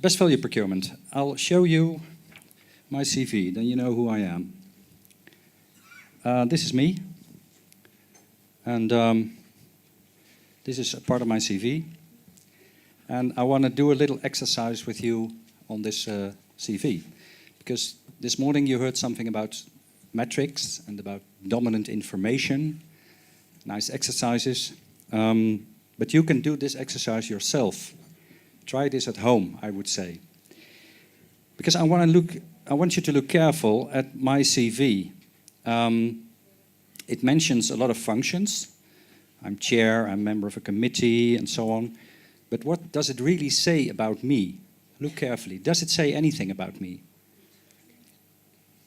best value procurement. I'll show you my CV, then you know who I am. This is me. And this is a part of my CV. And I want to do a little exercise with you on this CV. Because this morning you heard something about metrics and about dominant information. Nice exercises. But you can do this exercise yourself. Try this at home, I would say. Because I want you to look careful at my CV. It mentions a lot of functions. I'm chair, I'm member of a committee, and so on. But what does it really say about me? Look carefully. Does it say anything about me?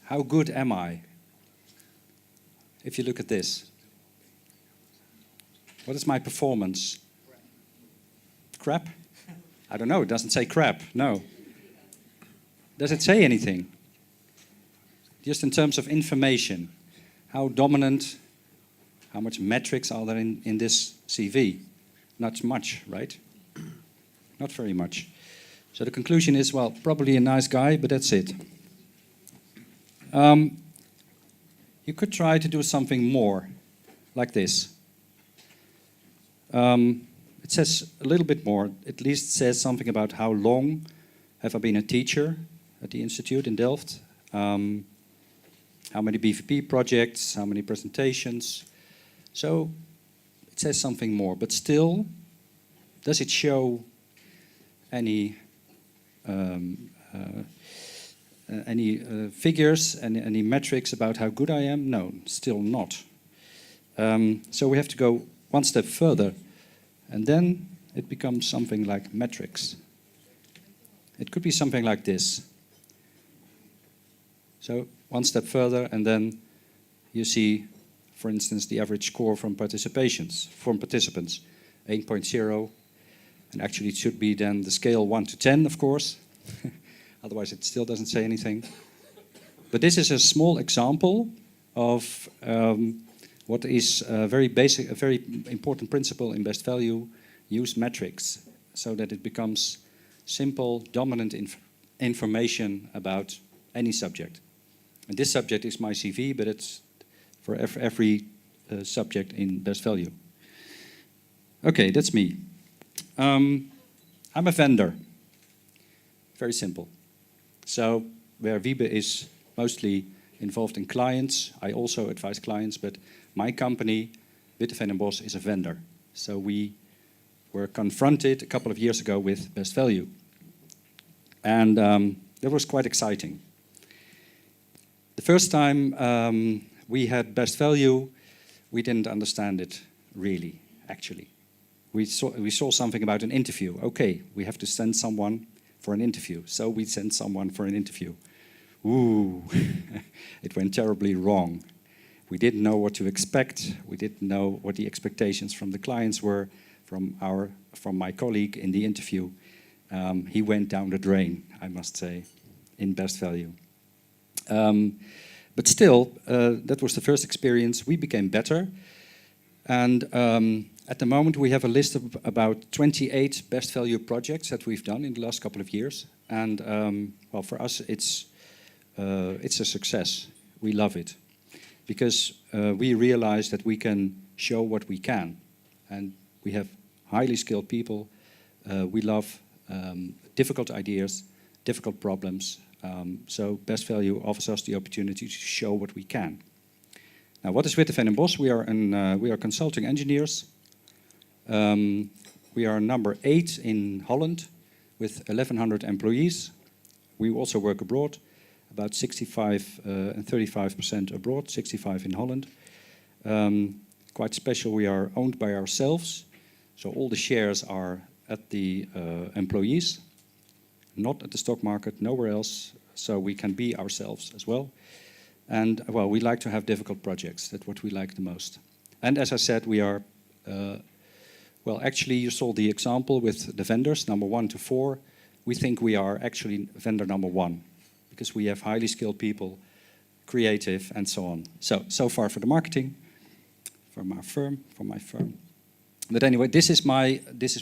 How good am I? If you look at this. What is my performance? Crap? I don't know, it doesn't say crap, no. Does it say anything? Just in terms of information. How dominant, how much metrics are there in this CV? Not much, right? Not very much. So the conclusion is, well, probably a nice guy, but that's it. You could try to do something more, like this. It says a little bit more. At least says something about how long have I been a teacher at the institute in Delft. How many BVP projects, how many presentations. So it says something more, but still, does it show any figures, any metrics about how good I am? No, still not. So we have to go one step further, and then it becomes something like metrics. It could be something like this. So one step further, and then you see, for instance, the average score from participants, 8.0, and actually it should be then the scale 1 to 10, of course. Otherwise it still doesn't say anything. But this is a small example of what is a very basic, a very important principle in best value: use metrics, so that it becomes simple, dominant information about any subject. And this subject is my CV, but it's for every subject in best value. Okay, that's me. I'm a vendor. Very simple. So where Wiebe is mostly involved in clients, I also advise clients, but my company, Witteveen & Bos, is a vendor. So we were confronted a couple of years ago with best value. And that was quite exciting. The first time we had best value, we didn't understand it really, actually. We saw something about an interview. Okay, we have to send someone for an interview. So we sent someone for an interview. Ooh, it went terribly wrong. We didn't know what to expect. We didn't know what the expectations from the clients were, from my colleague in the interview. He went down the drain, I must say, in best value. But still, that was the first experience. We became better. And at the moment, we have a list of about 28 best value projects that we've done in the last couple of years. And well, for us, it's a success. We love it. Because we realize that we can show what we can. And we have highly skilled people. We love difficult ideas, difficult problems. So best value offers us the opportunity to show what we can. Now, what is Witteveen & Bos? We are consulting engineers. We are number 8 in Holland with 1,100 employees. We also work abroad, about 65 and 35% abroad, 65 in Holland. Quite special, we are owned by ourselves. So all the shares are at the employees, not at the stock market, nowhere else. So we can be ourselves as well. And well, we like to have difficult projects. That's what we like the most. And as I said, we are, well, actually you saw the example with the vendors, number 1 to 4. We think we are actually vendor number 1 because we have highly skilled people, creative, and so on. So far for the marketing, from our firm, from my firm. But anyway, this is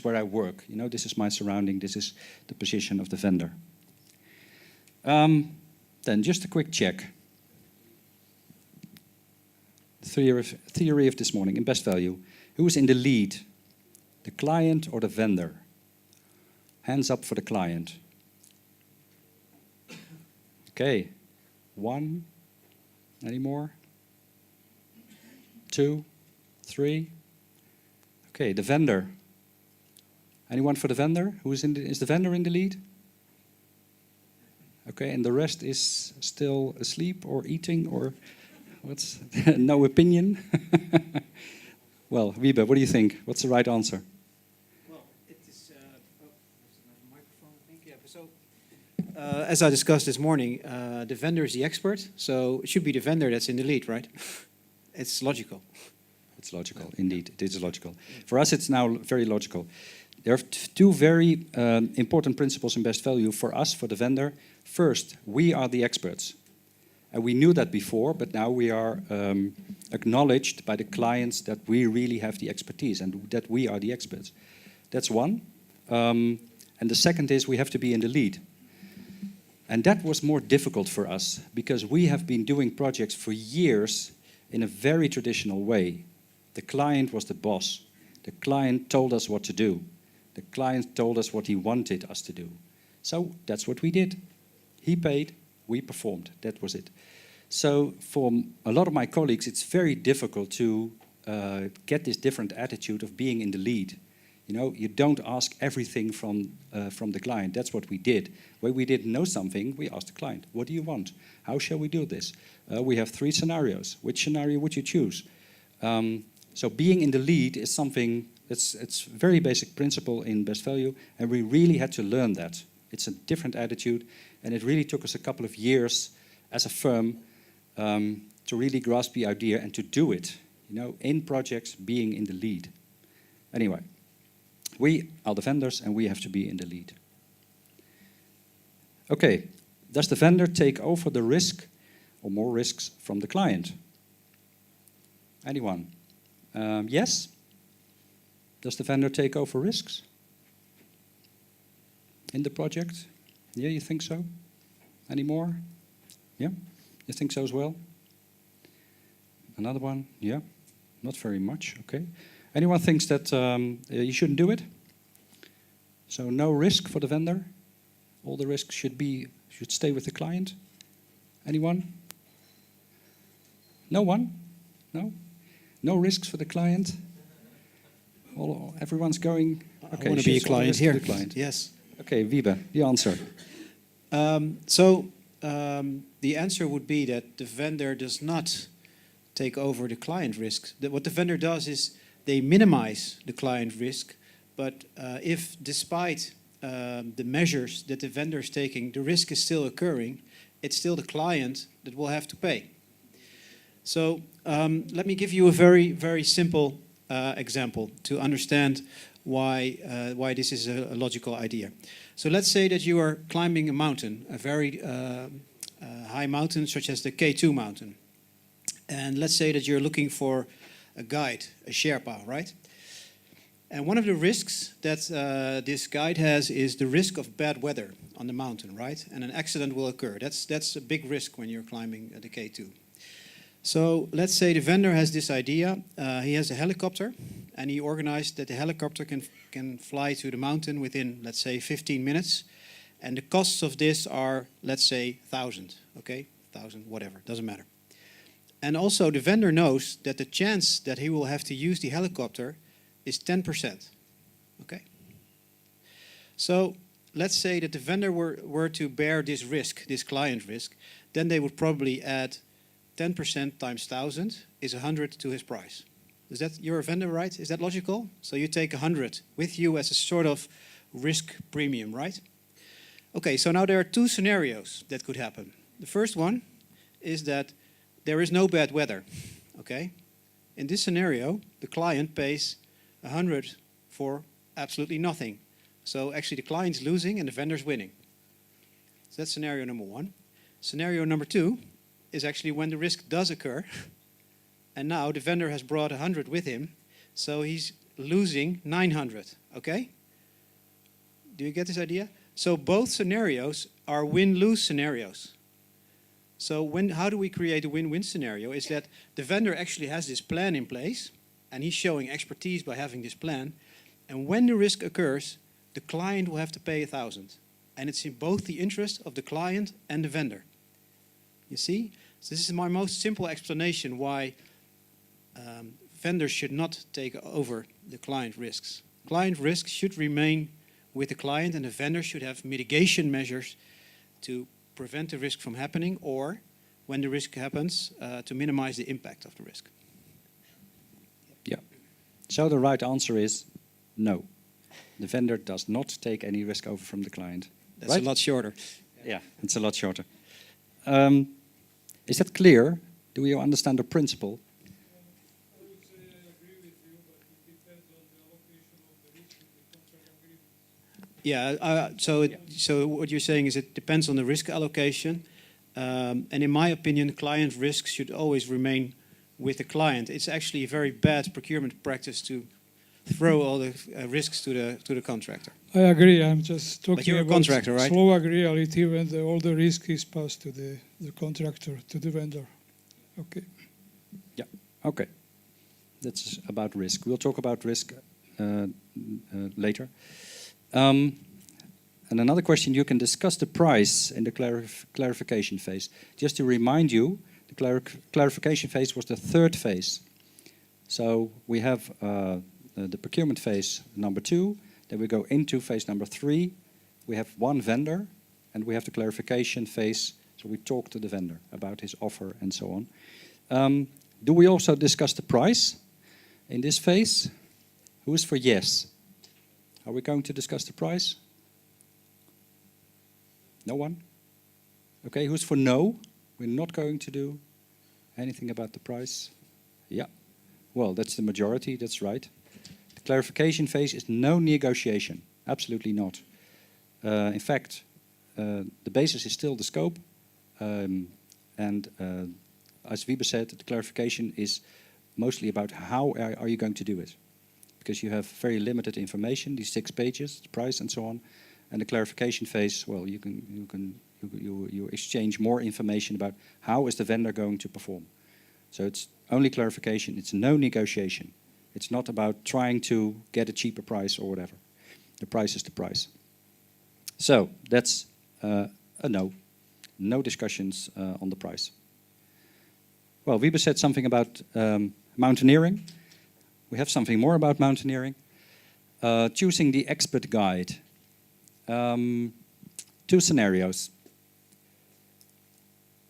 where I work. You know, this is my surrounding. This is the position of the vendor. Then just a quick check. Theory of this morning in best value. Who is in the lead? The client or the vendor? Hands up for the client. Okay. 1. Any more? 2, 3. Okay, the vendor. Anyone for the vendor? Is the vendor in the lead? Okay, and the rest is still asleep or eating or what's no opinion? Well, Wiebe, what do you think? What's the right answer? Well, it is. There's another microphone, I think. Yeah. So, as I discussed this morning, the vendor is the expert, so it should be the vendor that's in the lead, right? It's logical. It's logical, indeed. It is logical. For us, it's now very logical. There are two very important principles in best value for us, for the vendor. First, we are the experts. And we knew that before, but now we are acknowledged by the clients that we really have the expertise and that we are the experts. That's one. And the second is we have to be in the lead. And that was more difficult for us because we have been doing projects for years in a very traditional way. The client was the boss. The client told us what to do. The client told us what he wanted us to do. So that's what we did. He paid, we performed. That was it. So for a lot of my colleagues, it's very difficult to get this different attitude of being in the lead. You know, you don't ask everything from the client. That's what we did. When we didn't know something, we asked the client, what do you want? How shall we do this? We have 3 scenarios. Which scenario would you choose? So being in the lead is something, it's very basic principle in best value, and we really had to learn that. It's a different attitude, and it really took us a couple of years as a firm to really grasp the idea and to do it, you know, in projects, being in the lead. Anyway, we are the vendors and we have to be in the lead. Okay, does the vendor take over the risk or more risks from the client? Anyone? Yes? Does the vendor take over risks in the project? Yeah, you think so? Any more? Yeah? You think so as well? Another one? Yeah? Not very much, okay. Anyone thinks that you shouldn't do it? So no risk for the vendor? All the risks should stay with the client? Anyone? No one? No? No risks for the client? Everyone's going... Okay, I want to be a client here. Client. Yes. Okay, Wiebe, the answer. The answer would be that the vendor does not take over the client risk. What the vendor does is they minimize the client risk, but if despite the measures that the vendor is taking, the risk is still occurring, it's still the client that will have to pay. So let me give you a very, very simple example to understand why this is a logical idea. So let's say that you are climbing a mountain, a very high mountain such as the K2 mountain. And let's say that you're looking for a guide, a Sherpa, right? And one of the risks that this guide has is the risk of bad weather on the mountain, right? And an accident will occur. That's a big risk when you're climbing the K2. So let's say the vendor has this idea. He has a helicopter, and he organized that the helicopter can fly to the mountain within, let's say, 15 minutes. And the costs of this are, let's say, 1,000, okay? 1,000, whatever, doesn't matter. And also the vendor knows that the chance that he will have to use the helicopter is 10%, okay? So let's say that the vendor were to bear this risk, this client risk, then they would probably add 10% times 1,000 is 100 to his price. Is that, you're a vendor, right? Is that logical? So you take 100 with you as a sort of risk premium, right? Okay, so now there are 2 scenarios that could happen. The first one is that there is no bad weather, okay? In this scenario, the client pays 100 for absolutely nothing. So actually the client's losing and the vendor's winning. So that's scenario number 1. Scenario number 2 is actually when the risk does occur, and now the vendor has brought 100 with him, so he's losing 900, okay? Do you get this idea? So both scenarios are win-lose scenarios. So how do we create a win-win scenario? Is that the vendor actually has this plan in place, and he's showing expertise by having this plan. And when the risk occurs, the client will have to pay 1,000. And it's in both the interest of the client and the vendor. You see? So this is my most simple explanation why vendors should not take over the client risks. Client risks should remain with the client, and the vendor should have mitigation measures to prevent the risk from happening, or when the risk happens, to minimize the impact of the risk. Yeah. So the right answer is no. The vendor does not take any risk over from the client. That's right? a lot shorter. Yeah, it's a lot shorter. Is that clear? Do you understand the principle? I would say I agree with you, but it depends on the allocation of the risk in the contract agreement. Yeah, so what you're saying is it depends on the risk allocation. And in my opinion, client risks should always remain with the client. It's actually a very bad procurement practice to throw all the risks to the contractor. I agree. I'm just talking you're a about contractor, right? slow reality when all the risk is passed to the contractor, to the vendor. Okay. Yeah, okay. That's about risk. We'll talk about risk later. And another question, you can discuss the price in the clarification phase. Just to remind you, the clarification phase was the third phase. So we have the procurement phase number 2, then we go into phase number 3. We have one vendor, and we have the clarification phase. So we talk to the vendor about his offer and so on. Do we also discuss the price in this phase? Who is for yes? Are we going to discuss the price? No one? Okay, who's for no? We're not going to do anything about the price? Yeah. Well, that's the majority, that's right. The clarification phase is no negotiation. Absolutely not. In fact, the basis is still the scope. As Wiebe said, the clarification is mostly about how are you going to do it. Because you have very limited information, these 6 pages, the price and so on. And the clarification phase, well, you exchange more information about how is the vendor going to perform. So it's only clarification, it's no negotiation. It's not about trying to get a cheaper price or whatever. The price is the price. So that's a no. No discussions on the price. Well, Wiebe said something about mountaineering. We have something more about mountaineering. Choosing the expert guide. 2 scenarios.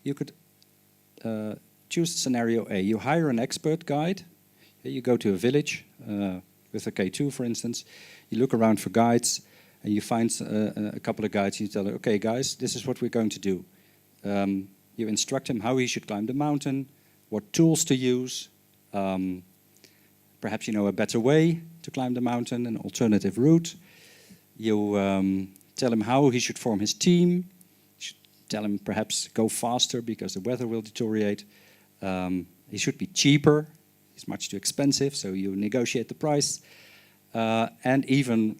You could choose scenario A. You hire an expert guide. You go to a village with a K2, for instance. You look around for guides, and you find a couple of guides. You tell them, okay, guys, this is what we're going to do. You instruct him how he should climb the mountain, what tools to use. Perhaps you know a better way to climb the mountain, an alternative route. You tell him how he should form his team. You should tell him perhaps go faster because the weather will deteriorate. He should be cheaper. He's much too expensive, so you negotiate the price. And even,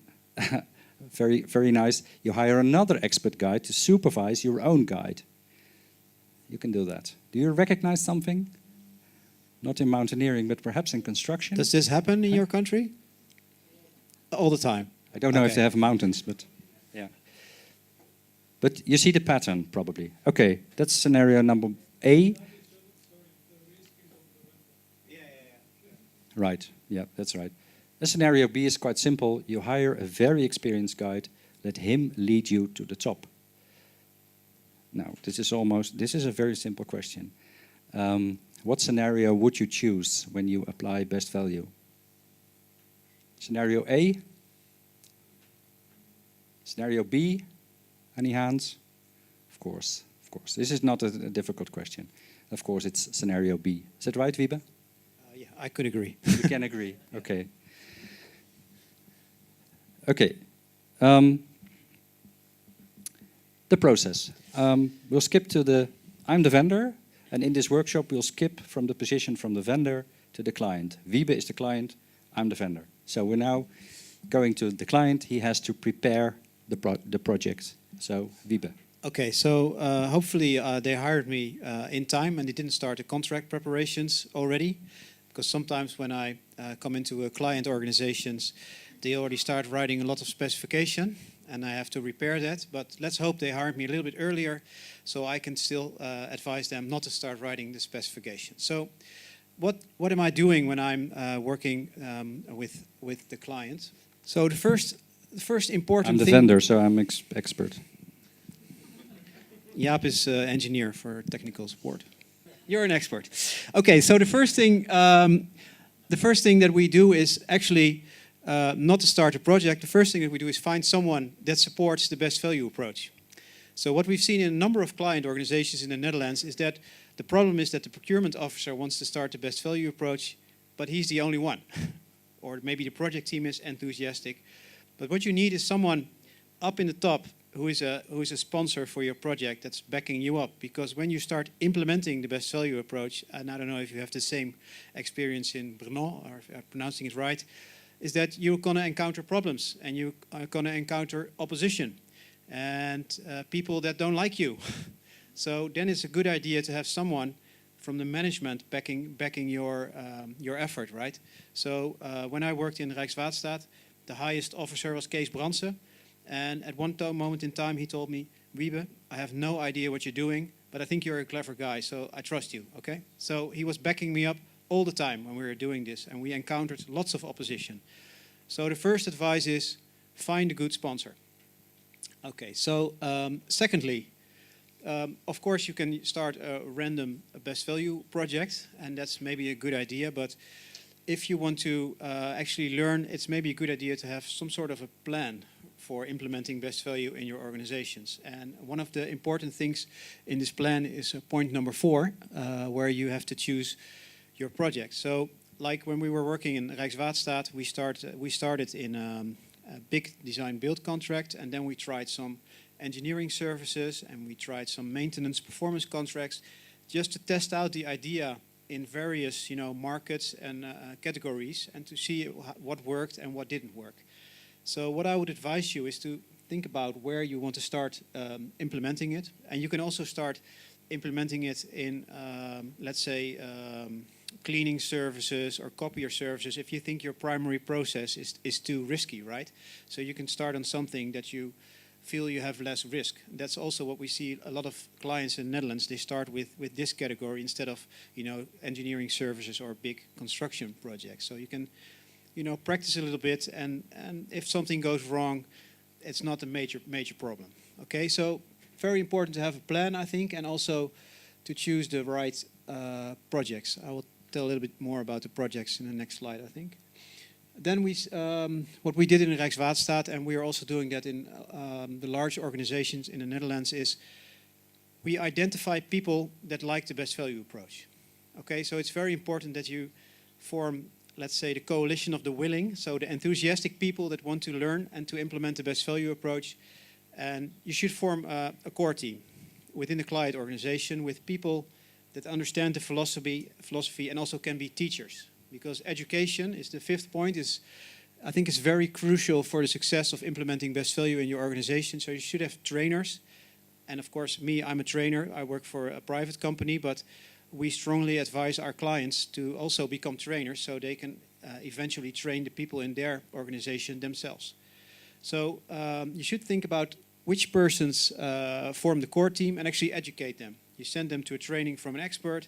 very, very nice, you hire another expert guide to supervise your own guide. You can do that. Do you recognize something? Not in mountaineering, but perhaps in construction. Does this happen in your country? All the time? I don't know if they have mountains, but yeah. But you see the pattern, probably. Okay, that's scenario number A. Right, yeah, that's right. The scenario B is quite simple. You hire a very experienced guide, let him lead you to the top. Now, this is a very simple question. What scenario would you choose when you apply best value? Scenario A? Scenario B? Any hands? Of course, of course. This is not a difficult question. Of course, it's scenario B. Is that right, Wiebe? Yeah, I could agree. You can agree, okay. Okay. The process. We'll skip to I'm the vendor, and in this workshop we'll skip from the position from the vendor to the client. Wiebe is the client, I'm the vendor. So we're now going to the client. He has to prepare the project. So, Wiebe. Okay, so hopefully they hired me in time and they didn't start the contract preparations already. Because sometimes when I come into client organizations, they already start writing a lot of specification and I have to repair that. But let's hope they hired me a little bit earlier so I can still advise them not to start writing the specification. So what am I doing when I'm working with the client? So the first important I'm the thing... vendor, so I'm expert. Jaap is engineer for technical support. You're an expert. Okay, so the first thing that we do is actually not to start a project. The first thing that we do is find someone that supports the best value approach. So what we've seen in a number of client organizations in the Netherlands is that the problem is that the procurement officer wants to start the best value approach, but he's the only one. Or maybe the project team is enthusiastic. But what you need is someone up in the top who is a sponsor for your project that's backing you up. Because when you start implementing the best value approach, and I don't know if you have the same experience in Brno, or if I'm pronouncing it right, is that you're going to encounter problems and you are going to encounter opposition and people that don't like you. So then it's a good idea to have someone from the management backing your effort, right? So when I worked in Rijkswaterstaat, the highest officer was Kees Brandsen. And at one moment in time, he told me, Wiebe, I have no idea what you're doing, but I think you're a clever guy, so I trust you, okay? So he was backing me up all the time when we were doing this, and we encountered lots of opposition. So the first advice is, find a good sponsor. Okay, so secondly, of course you can start a random best value project, and that's maybe a good idea, but if you want to actually learn, it's maybe a good idea to have some sort of a plan for implementing best value in your organizations. And one of the important things in this plan is point number 4, where you have to choose your project. So, like when we were working in Rijkswaterstaat, we started in a big design build contract, and then we tried some engineering services, and we tried some maintenance performance contracts, just to test out the idea in various, markets and categories, and to see what worked and what didn't work. So what I would advise you is to think about where you want to start implementing it. And you can also start implementing it in, let's say, cleaning services or copier services if you think your primary process is too risky, right? So you can start on something that you feel you have less risk. That's also what we see a lot of clients in the Netherlands. They start with this category instead of, engineering services or big construction projects. So you can practice a little bit, and if something goes wrong, it's not a major problem. Okay, so very important to have a plan, I think, and also to choose the right projects. I will tell a little bit more about the projects in the next slide, I think. Then what we did in Rijkswaterstaat, and we are also doing that in the large organizations in the Netherlands, is we identify people that like the best value approach. Okay, so it's very important that you form, let's say, the coalition of the willing, so the enthusiastic people that want to learn and to implement the best value approach. And you should form a core team within the client organization with people that understand the philosophy and also can be teachers. Because education is the 5th point, I think is very crucial for the success of implementing best value in your organization. So you should have trainers. And of course, I'm a trainer. I work for a private company, but we strongly advise our clients to also become trainers so they can eventually train the people in their organization themselves. So you should think about which persons form the core team and actually educate them. You send them to a training from an expert,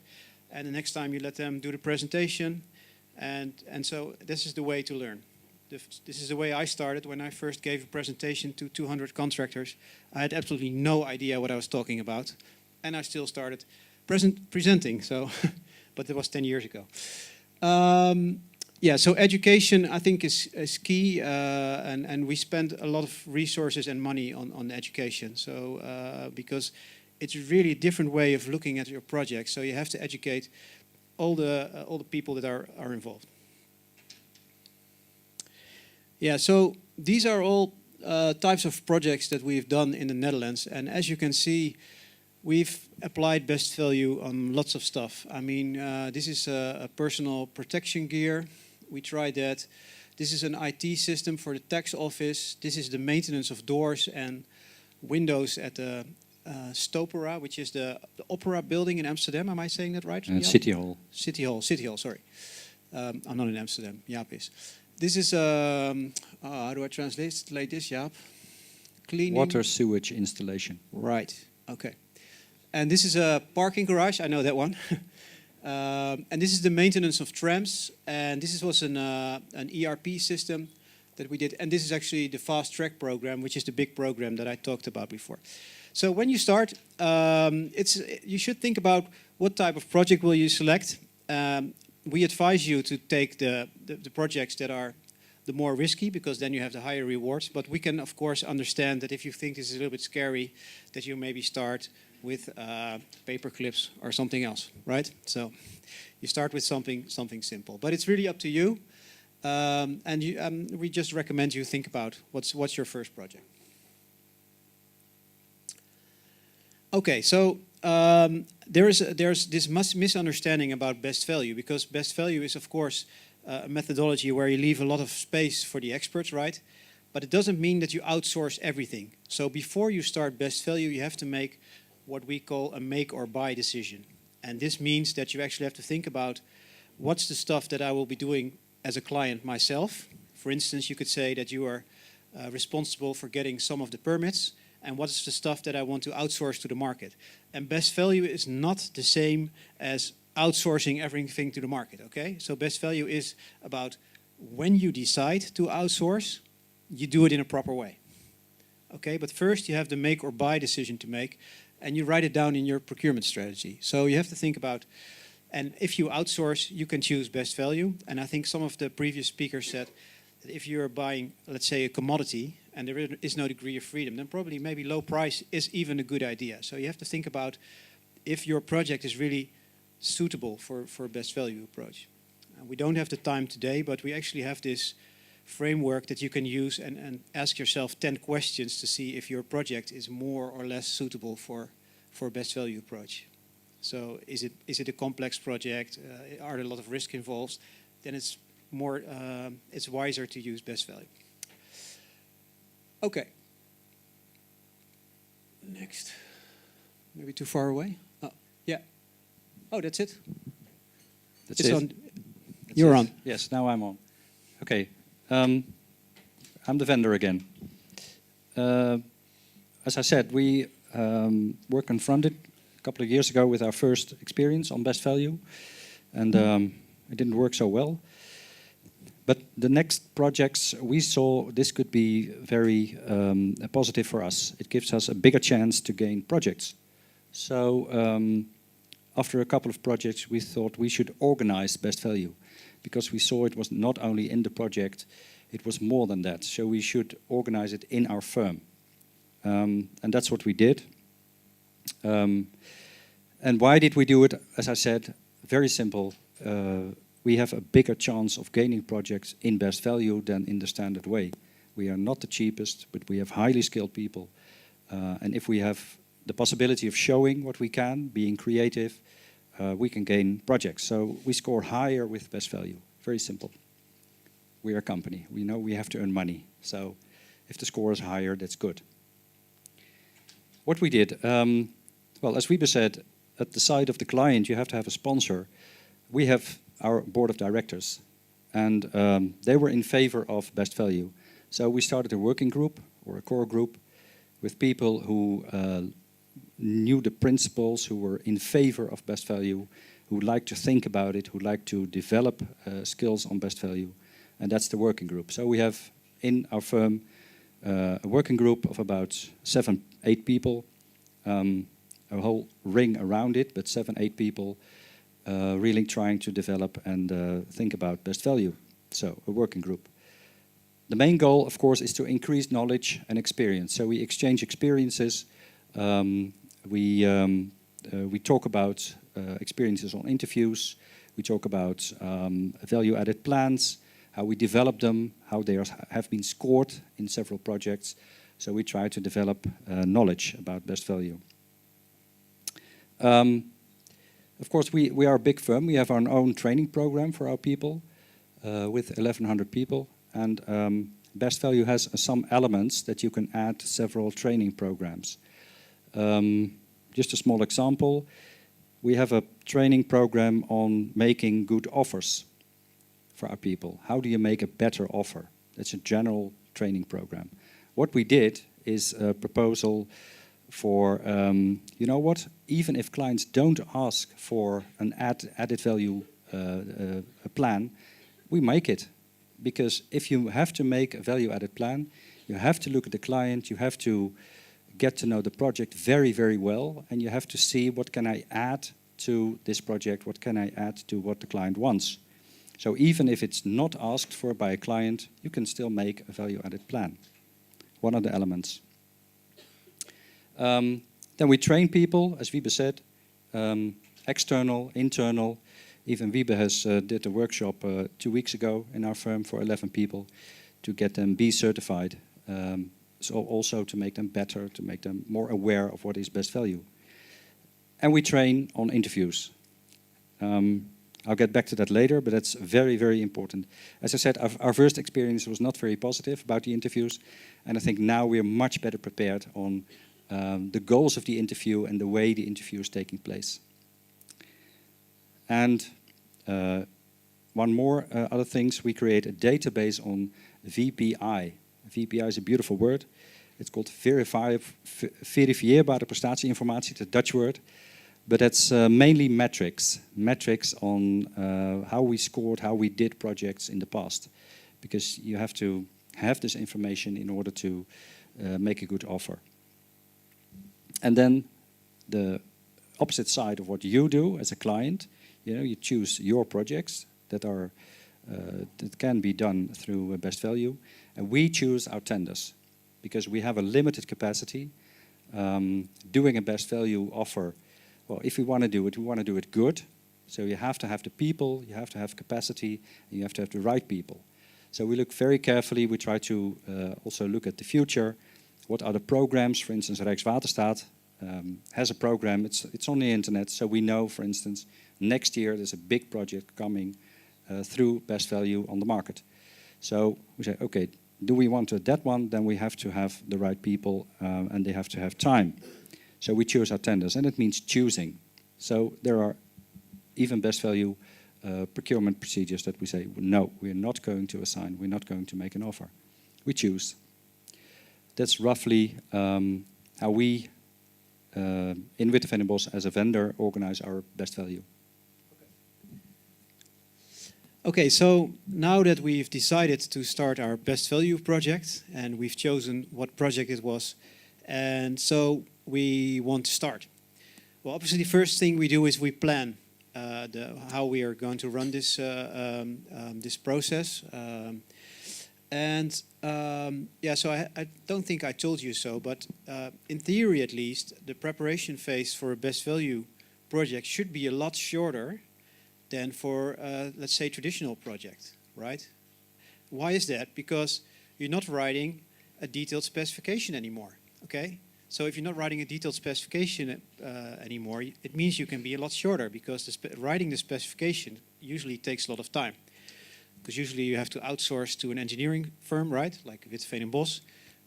and the next time you let them do the presentation. And so this is the way to learn. This is the way I started when I first gave a presentation to 200 contractors. I had absolutely no idea what I was talking about, and I still started presenting. So, but it was 10 years ago. Yeah, so education I think is key, and we spend a lot of resources and money on education. So because it's really a different way of looking at your project. So you have to educate all the people that are involved. Yeah, so these are all types of projects that we've done in the Netherlands, and as you can see, we've applied best value on lots of stuff. I mean, this is a personal protection gear. We tried that. This is an IT system for the tax office. This is the maintenance of doors and windows at the Stopera, which is the opera building in Amsterdam. Am I saying that right? Jaap? City Hall. City Hall, sorry. I'm not in Amsterdam, Jaap is. This is, how do I translate this, Jaap? Cleaning. Water sewage installation. Right, okay. And this is a parking garage, I know that one. And this is the maintenance of trams. And this was an ERP system that we did. And this is actually the fast track program, which is the big program that I talked about before. So when you start, you should think about what type of project will you select. We advise you to take the projects that are the more risky, because then you have the higher rewards. But we can, of course, understand that if you think this is a little bit scary, that you maybe start with paper clips or something else, right? So you start with something simple. But it's really up to you. And we just recommend you think about what's your first project. Okay, so there's this misunderstanding about best value, because best value is, of course, a methodology where you leave a lot of space for the experts, right? But it doesn't mean that you outsource everything. So before you start best value, you have to make what we call a make or buy decision. And this means that you actually have to think about what's the stuff that I will be doing as a client myself. For instance, you could say that you are responsible for getting some of the permits, and what is the stuff that I want to outsource to the market. And best value is not the same as outsourcing everything to the market, okay? So best value is about when you decide to outsource, you do it in a proper way. Okay, but first you have the make or buy decision to make, and you write it down in your procurement strategy. So you have to think about, and if you outsource, you can choose best value. And I think some of the previous speakers said that if you're buying, let's say, a commodity, and there is no degree of freedom, then probably maybe low price is even a good idea. So you have to think about if your project is really suitable for a best value approach. We don't have the time today, but we actually have this framework that you can use and ask yourself 10 questions to see if your project is more or less suitable for a best value approach. So is it a complex project? Are there a lot of risk involved? Then it's more, it's wiser to use best value. Okay. Next. Maybe too far away? Oh, yeah. Oh, that's it? That's it's it. on. You're on. Yes, now I'm on. Okay. I'm the vendor again. As I said, we were confronted a couple of years ago with our first experience on best value, and it didn't work so well. But the next projects we saw, this could be very positive for us. It gives us a bigger chance to gain projects. So after a couple of projects, we thought we should organize best value, because we saw it was not only in the project, it was more than that. So we should organize it in our firm. And that's what we did. And why did we do it? As I said, very simple. We have a bigger chance of gaining projects in best value than in the standard way. We are not the cheapest, but we have highly skilled people. And if we have the possibility of showing what we can, being creative, we can gain projects. So we score higher with best value. Very simple. We are a company. We know we have to earn money. So if the score is higher, that's good. What we did, well, as Wiebe said, at the side of the client, you have to have a sponsor. We have our board of directors, and they were in favor of best value. So we started a working group or a core group with people who knew the principles, who were in favor of best value, who liked to think about it, who liked to develop skills on best value. And that's the working group. So we have in our firm a working group of about 7, 8 people, a whole ring around it, but 7, 8 people really trying to develop and think about best value. So a working group. The main goal, of course, is to increase knowledge and experience. So we exchange experiences. We talk about experiences on interviews. We talk about value-added plans, how we develop them, how they have been scored in several projects. So we try to develop knowledge about best value. Of course, we are a big firm. We have our own training program for our people with 1,100 people. and best value has some elements that you can add to several training programs. Just a small example, we have a training program on making good offers for our people. How do you make a better offer? That's a general training program. What we did is a proposal for, you know what, even if clients don't ask for an added value plan, we make it. Because if you have to make a value added plan, you have to look at the client, you have to get to know the project very, very well, and you have to see what can I add to this project, what can I add to what the client wants. So even if it's not asked for by a client, you can still make a value added plan. One of the elements. Then we train people, as Wiebe said, external, internal. Even Wiebe has did a workshop 2 weeks ago in our firm for 11 people to get them B certified. So also to make them better, to make them more aware of what is best value. And we train on interviews. I'll get back to that later, but that's very, very important. As I said, our first experience was not very positive about the interviews, and I think now we're much better prepared on the goals of the interview and the way the interview is taking place. And one more other things, we create a database on VPI. VPI is a beautiful word. It's called verifieerbare prestatieinformatie, it's a Dutch word. But it's mainly metrics. Metrics on how we scored, how we did projects in the past. Because you have to have this information in order to make a good offer. And then the opposite side of what you do as a client, you choose your projects that are that can be done through best value, and we choose our tenders because we have a limited capacity. Doing a best value offer, well, if we want to do it good. So you have to have the people, you have to have capacity, and you have to have the right people. So we look very carefully. We try to also look at the future. What are the programs? For instance, Rijkswaterstaat has a program. It's on the internet, so we know, for instance, next year there's a big project coming through best value on the market. So we say, okay, do we want that one? Then we have to have the right people, and they have to have time. So we choose our tenders, and it means choosing. So there are even best value procurement procedures that we say, no, we're not going to assign, we're not going to make an offer. We choose. That's roughly how we, in Witteveen & Bos, as a vendor, organize our best value. Okay, so now that we've decided to start our best value project, and we've chosen what project it was, and so we want to start. Well, obviously the first thing we do is we plan how we are going to run this this process. So I don't think I told you so, but in theory at least, the preparation phase for a best value project should be a lot shorter than for, let's say, traditional project, right? Why is that? Because you're not writing a detailed specification anymore, okay? So if you're not writing a detailed specification anymore, it means you can be a lot shorter, because writing the specification usually takes a lot of time. Because usually you have to outsource to an engineering firm, right? Like Witteveen & Bos,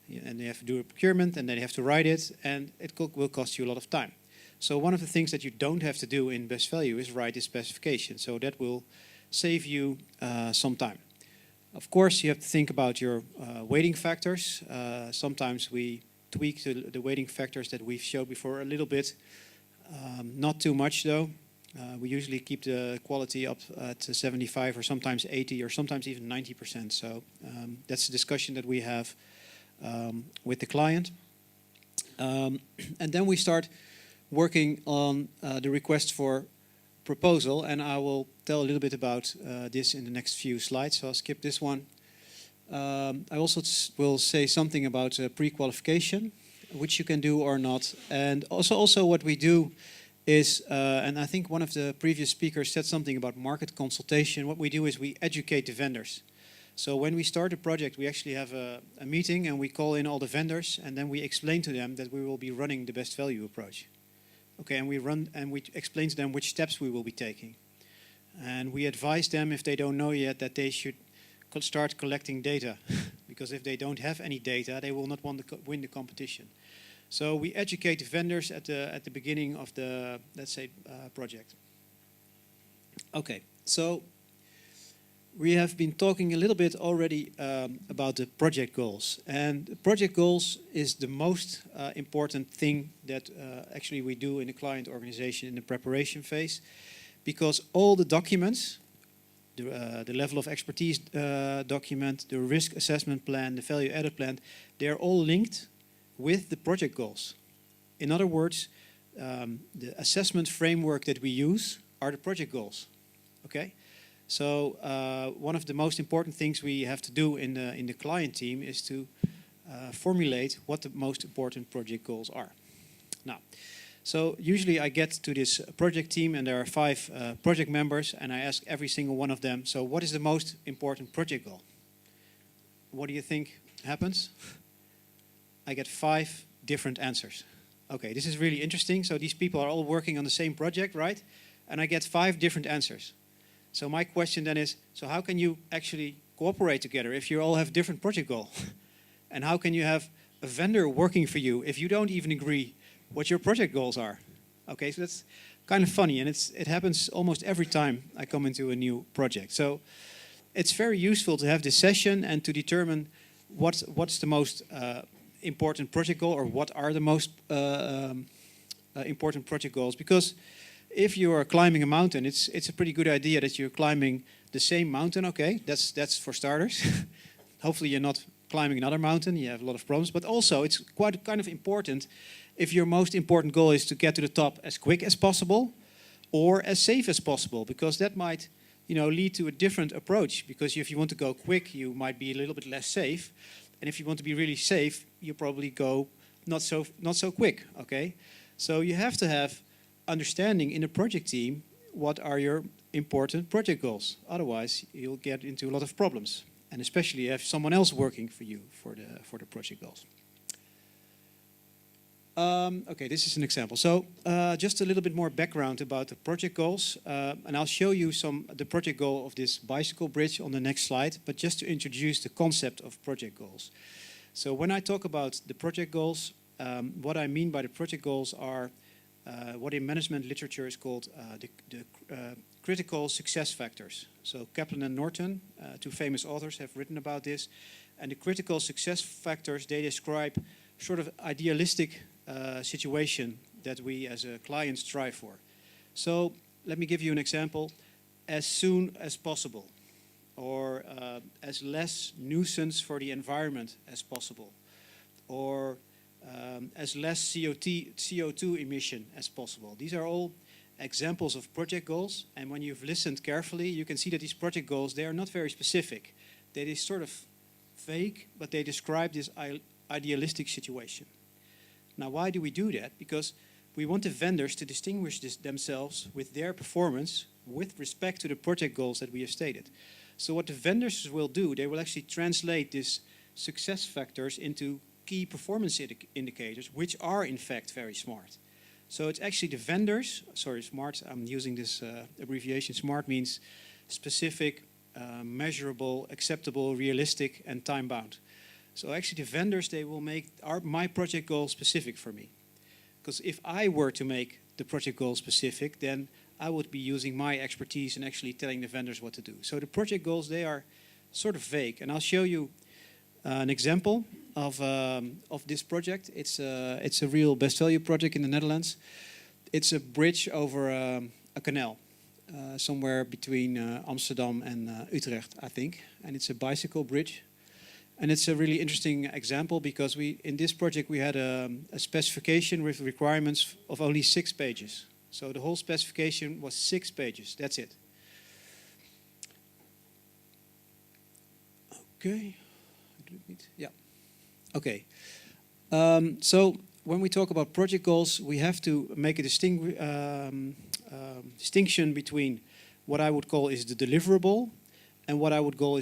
and they have to do a procurement, and then they have to write it, and it will cost you a lot of time. So one of the things that you don't have to do in best value is write the specification. So that will save you some time. Of course, you have to think about your weighting factors. Sometimes we tweak the weighting factors that we've showed before a little bit. Not too much though. We usually keep the quality up to 75 or sometimes 80 or sometimes even 90%. So that's a discussion that we have with the client. And then we start working on the request for proposal, and I will tell a little bit about this in the next few slides, so I'll skip this one. I also will say something about pre-qualification, which you can do or not, and also what we do is, and I think one of the previous speakers said something about market consultation. What we do is we educate the vendors. So when we start a project, we actually have a meeting and we call in all the vendors, and then we explain to them that we will be running the best value approach. Okay, and we explain to them which steps we will be taking. And we advise them, if they don't know yet, that they should start collecting data, because if they don't have any data, they will not want to win the competition. So we educate the vendors at the beginning of the, let's say, project. Okay, so we have been talking a little bit already about the project goals. And the project goals is the most important thing that actually we do in the client organization in the preparation phase, because all the documents, the level of expertise document, the risk assessment plan, the value added plan, they're all linked with the project goals. In other words, the assessment framework that we use are the project goals. Okay, so one of the most important things we have to do in the client team is to formulate what the most important project goals are. Now, so usually I get to this project team and there are 5 project members, and I ask every single one of them, so what is the most important project goal? What do you think happens? I get 5 different answers. Okay, this is really interesting. So these people are all working on the same project, right? And I get 5 different answers. So my question then is, so how can you actually cooperate together if you all have different project goals? And how can you have a vendor working for you if you don't even agree what your project goals are? Okay, so that's kind of funny, and it happens almost every time I come into a new project. So it's very useful to have this session and to determine what's the most important project goal, or what are the most important project goals. Because if you are climbing a mountain, it's a pretty good idea that you're climbing the same mountain. Okay, that's for starters. Hopefully you're not climbing another mountain, you have a lot of problems. But also it's quite kind of important if your most important goal is to get to the top as quick as possible or as safe as possible, because that might, lead to a different approach. Because if you want to go quick, you might be a little bit less safe. And if you want to be really safe, you probably go not so quick, okay? So you have to have understanding in a project team what are your important project goals. Otherwise, you'll get into a lot of problems. And especially if someone else working for you for the project goals. Okay, this is an example. So just a little bit more background about the project goals. And I'll show you the project goal of this bicycle bridge on the next slide, but just to introduce the concept of project goals. So when I talk about the project goals, what I mean by the project goals are what in management literature is called the critical success factors. So Kaplan and Norton, 2 famous authors, have written about this. And the critical success factors, they describe sort of idealistic situation that we as a client strive for. So let me give you an example. As soon as possible, or as less nuisance for the environment as possible, or as less CO2 emission as possible. These are all examples of project goals, and when you've listened carefully, you can see that these project goals, they are not very specific. They are sort of vague, but they describe this idealistic situation. Now, why do we do that? Because we want the vendors to distinguish themselves with their performance with respect to the project goals that we have stated. So what the vendors will do, they will actually translate these success factors into key performance indicators, which are in fact very smart. So it's actually the vendors, sorry, SMART, I'm using this abbreviation. SMART means specific, measurable, acceptable, realistic, and time-bound. So actually the vendors, they will make my project goal specific for me. Because if I were to make the project goal specific, then I would be using my expertise and actually telling the vendors what to do. So the project goals, they are sort of vague. And I'll show you an example of this project. It's a real best value project in the Netherlands. It's a bridge over a canal, somewhere between Amsterdam and Utrecht, I think. And it's a bicycle bridge. And it's a really interesting example because in this project we had a specification with requirements of only 6 pages. So the whole specification was 6 pages, that's it. Okay. Yeah. Okay. So when we talk about project goals, we have to make a distinction between what I would call is the deliverable and what I would call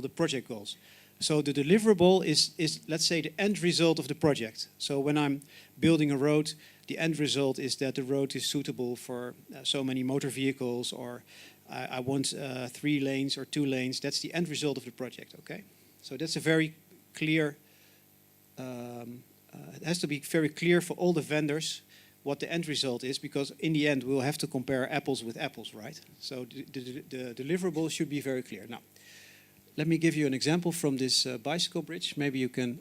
the project goals. So the deliverable is, let's say, the end result of the project. So when I'm building a road, the end result is that the road is suitable for so many motor vehicles, or I want 3 lanes or 2 lanes. That's the end result of the project, okay? So that's a very clear, it has to be very clear for all the vendors what the end result is, because in the end we'll have to compare apples with apples, right? So the deliverable should be very clear. Now, let me give you an example from this bicycle bridge. Maybe you can,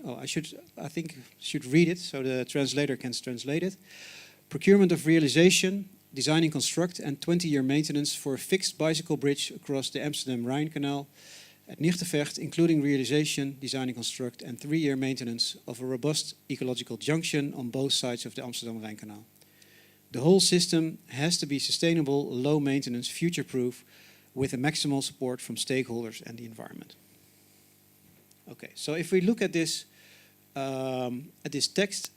I think should read it so the translator can translate it. Procurement of realization, design and construct, and 20-year maintenance for a fixed bicycle bridge across the Amsterdam-Rhine Canal at NIGTEVECHT, including realization, design and construct, and 3-year maintenance of a robust ecological junction on both sides of the Amsterdam-Rhine Canal. The whole system has to be sustainable, low maintenance, future-proof, with a maximal support from stakeholders and the environment. Okay, so if we look at this text,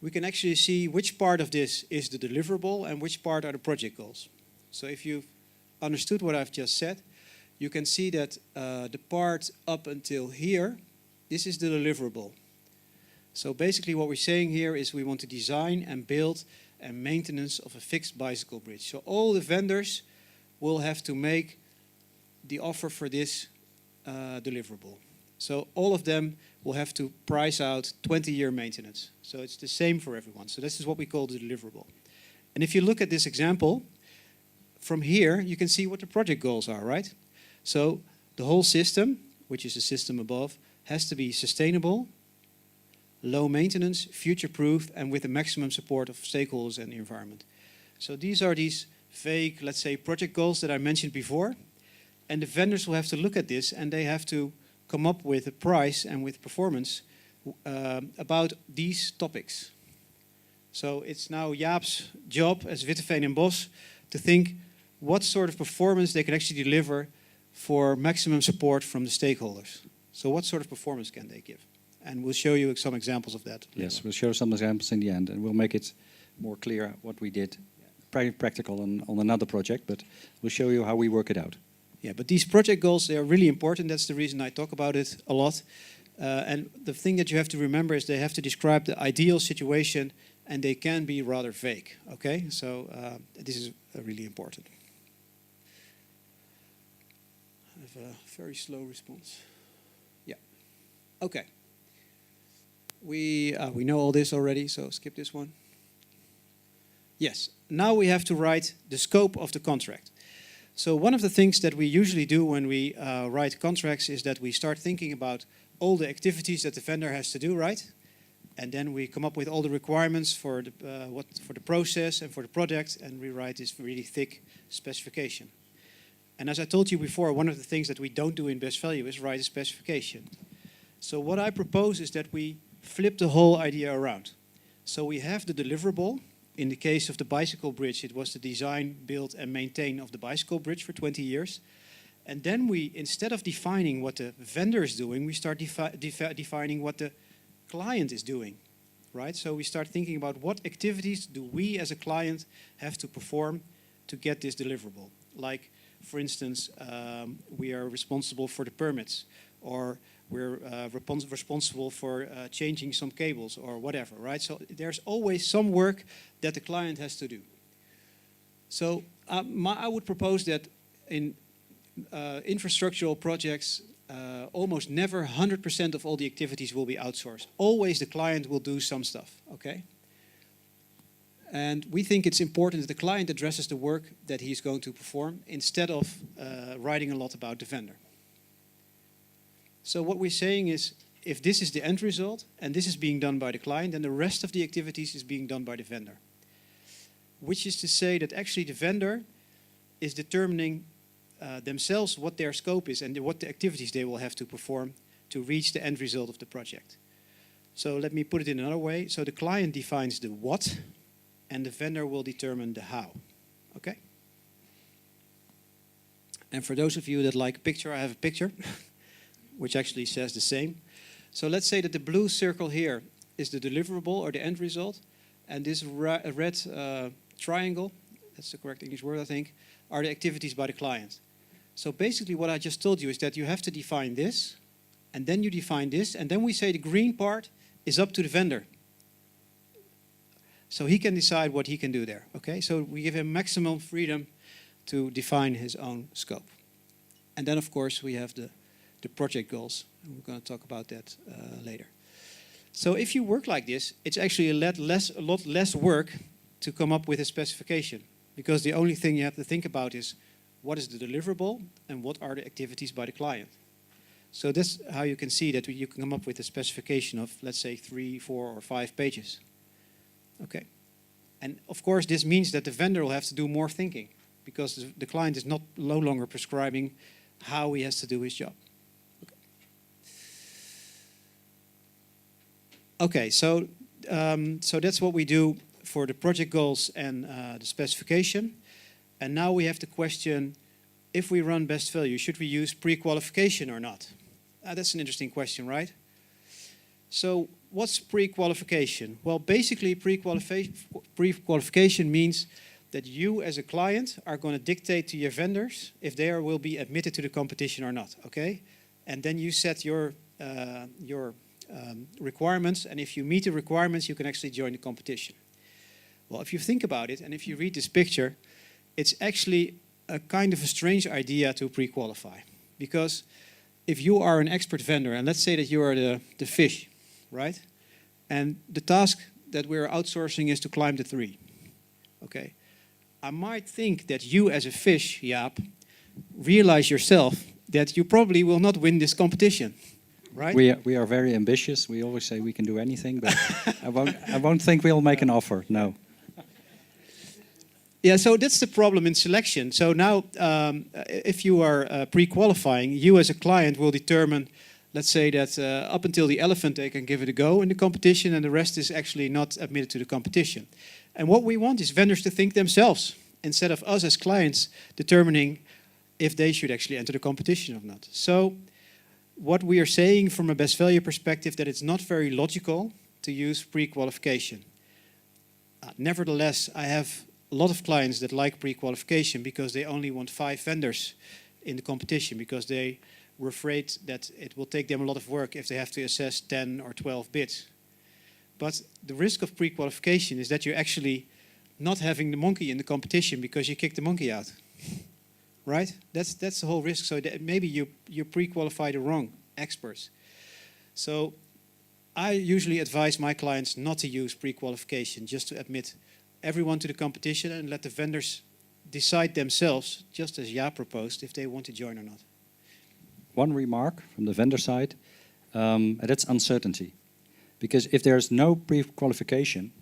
we can actually see which part of this is the deliverable and which part are the project goals. So if you've understood what I've just said, you can see that the part up until here, this is the deliverable. So basically what we're saying here is we want to design and build and maintenance of a fixed bicycle bridge. So all the vendors will have to make the offer for this deliverable. So all of them will have to price out 20-year maintenance. So it's the same for everyone. So this is what we call the deliverable. And if you look at this example, from here you can see what the project goals are, right? So the whole system, which is the system above, has to be sustainable, low maintenance, future-proof, and with the maximum support of stakeholders and the environment. So these are these vague, let's say, project goals that I mentioned before. And the vendors will have to look at this and they have to come up with a price and with performance about these topics. So it's now Jaap's job as Witteveen and Bos to think what sort of performance they can actually deliver for maximum support from the stakeholders. So what sort of performance can they give? And we'll show you some examples of that. Yes, we'll show some examples in the end, and we'll make it more clear what we did, practical on another project, but we'll show you how we work it out. Yeah, but these project goals, they are really important. That's the reason I talk about it a lot. And the thing that you have to remember is they have to describe the ideal situation, and they can be rather vague. Okay, so this is really important. I have a very slow response. Yeah. Okay. We know all this already, so skip this one. Yes. Now we have to write the scope of the contract. So one of the things that we usually do when we write contracts is that we start thinking about all the activities that the vendor has to do, right? And then we come up with all the requirements for the process and for the product, and we write this really thick specification. And as I told you before, one of the things that we don't do in best value is write a specification. So what I propose is that we flip the whole idea around. So we have the deliverable. In the case of the bicycle bridge, it was the design, build, and maintain of the bicycle bridge for 20 years. And then we, instead of defining what the vendor is doing, we start defining what the client is doing, right? So we start thinking about what activities do we as a client have to perform to get this deliverable. Like, for instance, we are responsible for the permits, or we're responsible for changing some cables or whatever, right? So there's always some work that the client has to do. So I would propose that in infrastructural projects, almost never 100% of all the activities will be outsourced. Always the client will do some stuff, okay? And we think it's important that the client addresses the work that he's going to perform instead of writing a lot about the vendor. So what we're saying is, if this is the end result and this is being done by the client, then the rest of the activities is being done by the vendor. Which is to say that actually the vendor is determining themselves what their scope is and what the activities they will have to perform to reach the end result of the project. So let me put it in another way. So the client defines the what and the vendor will determine the how. Okay? And for those of you that like a picture, I have a picture which actually says the same. So let's say that the blue circle here is the deliverable or the end result, and this red triangle, that's the correct English word I think, are the activities by the client. So basically what I just told you is that you have to define this, and then you define this, and then we say the green part is up to the vendor. So he can decide what he can do there, okay? So we give him maximum freedom to define his own scope. And then, of course, we have the project goals. And we're going to talk about that later. So if you work like this, it's actually a lot less work to come up with a specification, because the only thing you have to think about is what is the deliverable and what are the activities by the client. So that's how you can see that you can come up with a specification of, let's say, 3, 4, or 5 pages. Okay. And of course, this means that the vendor will have to do more thinking, because the client is no longer prescribing how he has to do his job. Okay, so that's what we do for the project goals and the specification. And now we have the question, if we run best value, should we use pre-qualification or not? That's an interesting question, right? So what's pre-qualification? Well, basically pre-qualification means that you as a client are going to dictate to your vendors if they will be admitted to the competition or not, okay? And then you set your requirements, and if you meet the requirements, you can actually join the competition. Well, if you think about it, and if you read this picture, it's actually a kind of a strange idea to pre-qualify. Because if you are an expert vendor, and let's say that you are the fish, right? And the task that we're outsourcing is to climb the tree, okay? I might think that you as a fish, Jaap, realize yourself that you probably will not win this competition. Right? We are very ambitious. We always say we can do anything, but I won't think we'll make an offer. No. Yeah, so that's the problem in selection. So now, if you are pre-qualifying, you as a client will determine, let's say that up until the elephant they can give it a go in the competition, and the rest is actually not admitted to the competition. And what we want is vendors to think themselves, instead of us as clients determining if they should actually enter the competition or not. So what we are saying from a best value perspective, that it's not very logical to use pre-qualification. Nevertheless, I have a lot of clients that like pre-qualification because they only want 5 vendors in the competition, because they were afraid that it will take them a lot of work if they have to assess 10 or 12 bids. But the risk of pre-qualification is that you're actually not having the monkey in the competition because you kicked the monkey out. Right? That's the whole risk. So that maybe you pre-qualify the wrong experts. So I usually advise my clients not to use pre-qualification, just to admit everyone to the competition and let the vendors decide themselves, just as Jaap proposed, if they want to join or not. One remark from the vendor side, and that's uncertainty. Because if there's no pre-qualification